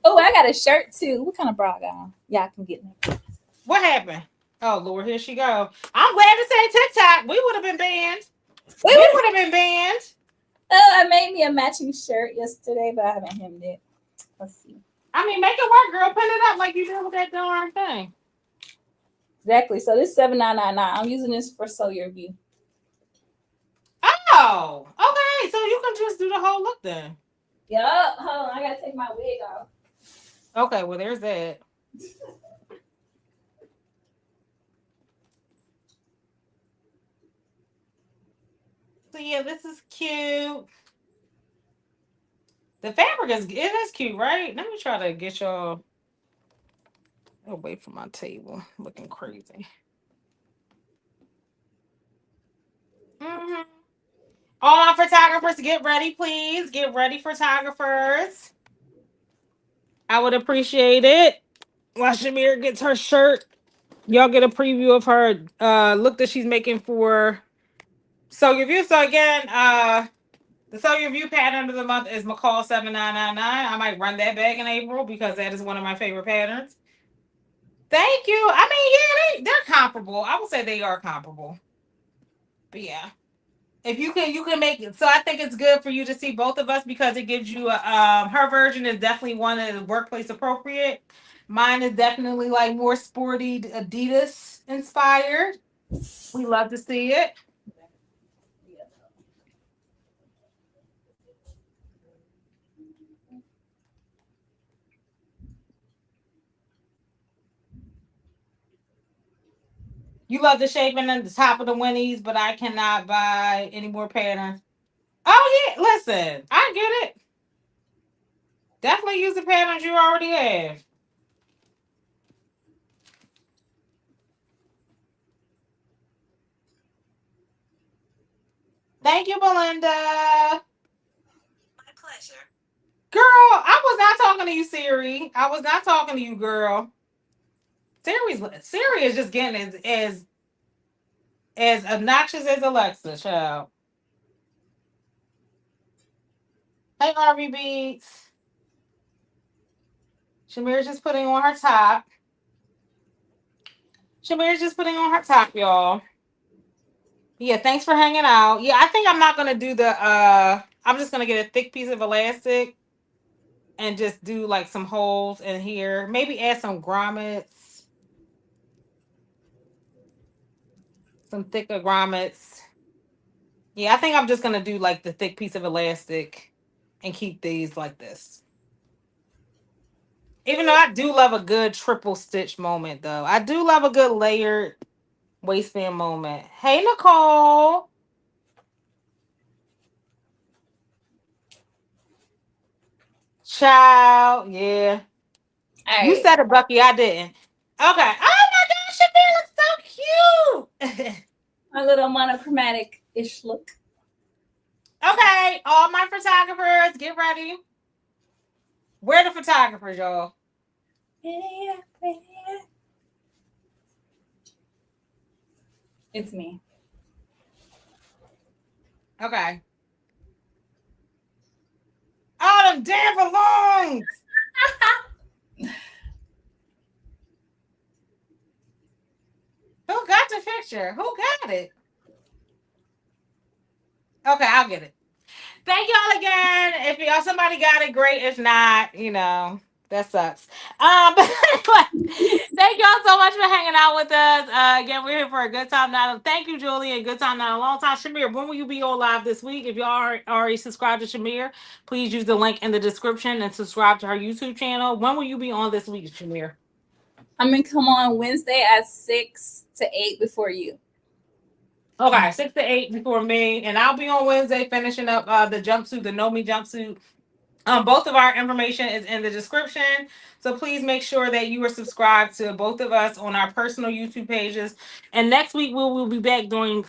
Oh, I got a shirt too. What kind of bra I got on? Yeah, I can get it. What happened? Oh Lord, here she go. I'm glad to say TikTok. We would have been banned. We would have been banned. Oh, I made me a matching shirt yesterday, but I haven't hemmed it. Let's see. I mean, make it work, girl. Pin it up like you did with that darn thing. Exactly. So this $7.99. I'm using this for Sew Your View. Oh, okay. So you can just do the whole look then. Yup. Hold on. I gotta take my wig off. Okay, well, there's that. So yeah, this is cute. The fabric it is cute, right? Let me try to get y'all away from my table, looking crazy. Hmm. All our photographers, get ready, please. Get ready, photographers. I would appreciate it. While Shimere gets her shirt, y'all get a preview of her look that she's making for Sew Your View. So again, the Sew Your View pattern of the month is McCall 7999. I might run that back in April because that is one of my favorite patterns. Thank you. I mean, yeah, they're comparable. I would say they are comparable. But yeah. If you can make it. So I think it's good for you to see both of us because it gives you a her version is definitely one that is workplace appropriate. Mine is definitely like more sporty Adidas inspired. We love to see it. You love the shaping and the top of the Winnies, but I cannot buy any more patterns. Oh yeah, listen, I get it. Definitely use the patterns you already have. Thank you, Belinda. Girl, I was not talking to you, Siri. I was not talking to you, girl. Siri is just getting as obnoxious as Alexa, child. Hey, Arby Beats. Shamir's just putting on her top. Shamir's just putting on her top, y'all. Yeah, thanks for hanging out. Yeah, I think I'm not gonna do the I'm just gonna get a thick piece of elastic and just do like some holes in here. Maybe add some grommets, some thicker grommets. Yeah, I think I'm just gonna do like the thick piece of elastic and keep these like this. Even though I do love a good triple stitch moment, though. I do love a good layered waistband moment. Hey, Nicole. Child. Yeah. All You right. said it, Bucky. I didn't. Okay. Oh my gosh, Shabir looks so cute. My little monochromatic ish look. Okay. All my photographers, get ready. Where the photographers, y'all? Yeah, yeah. It's me. Okay. Oh, them damn balloons. Who got the picture? Who got it? Okay, I'll get it. Thank y'all again. If y'all somebody got it, great. If not, that sucks. But anyway, thank y'all so much for hanging out with us. Again, we're here for a good time now. Thank you, Julie, and good time now. A long time, Shamir. When will you be on live this week? If y'all are already subscribed to Shamir, please use the link in the description and subscribe to her YouTube channel. When will you be on this week, Shamir? I'm gonna come on Wednesday at 6 to 8 before you. Okay, 6 to 8 before me, and I'll be on Wednesday finishing up the jumpsuit, the Know Me jumpsuit. Both of our information is in the description. So please make sure that you are subscribed to both of us on our personal YouTube pages. And next week we will be back doing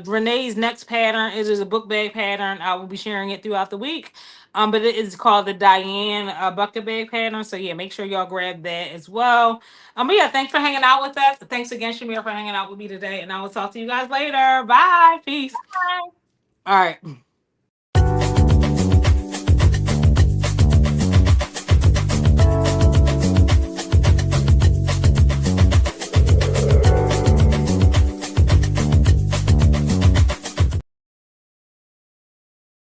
Renee's next pattern. It is a book bag pattern. I will be sharing it throughout the week. But it is called the Diane bucket bag pattern. So yeah, make sure y'all grab that as well. But yeah, thanks for hanging out with us. Thanks again, Shamir, for hanging out with me today. And I will talk to you guys later. Bye. Peace. Bye. All right.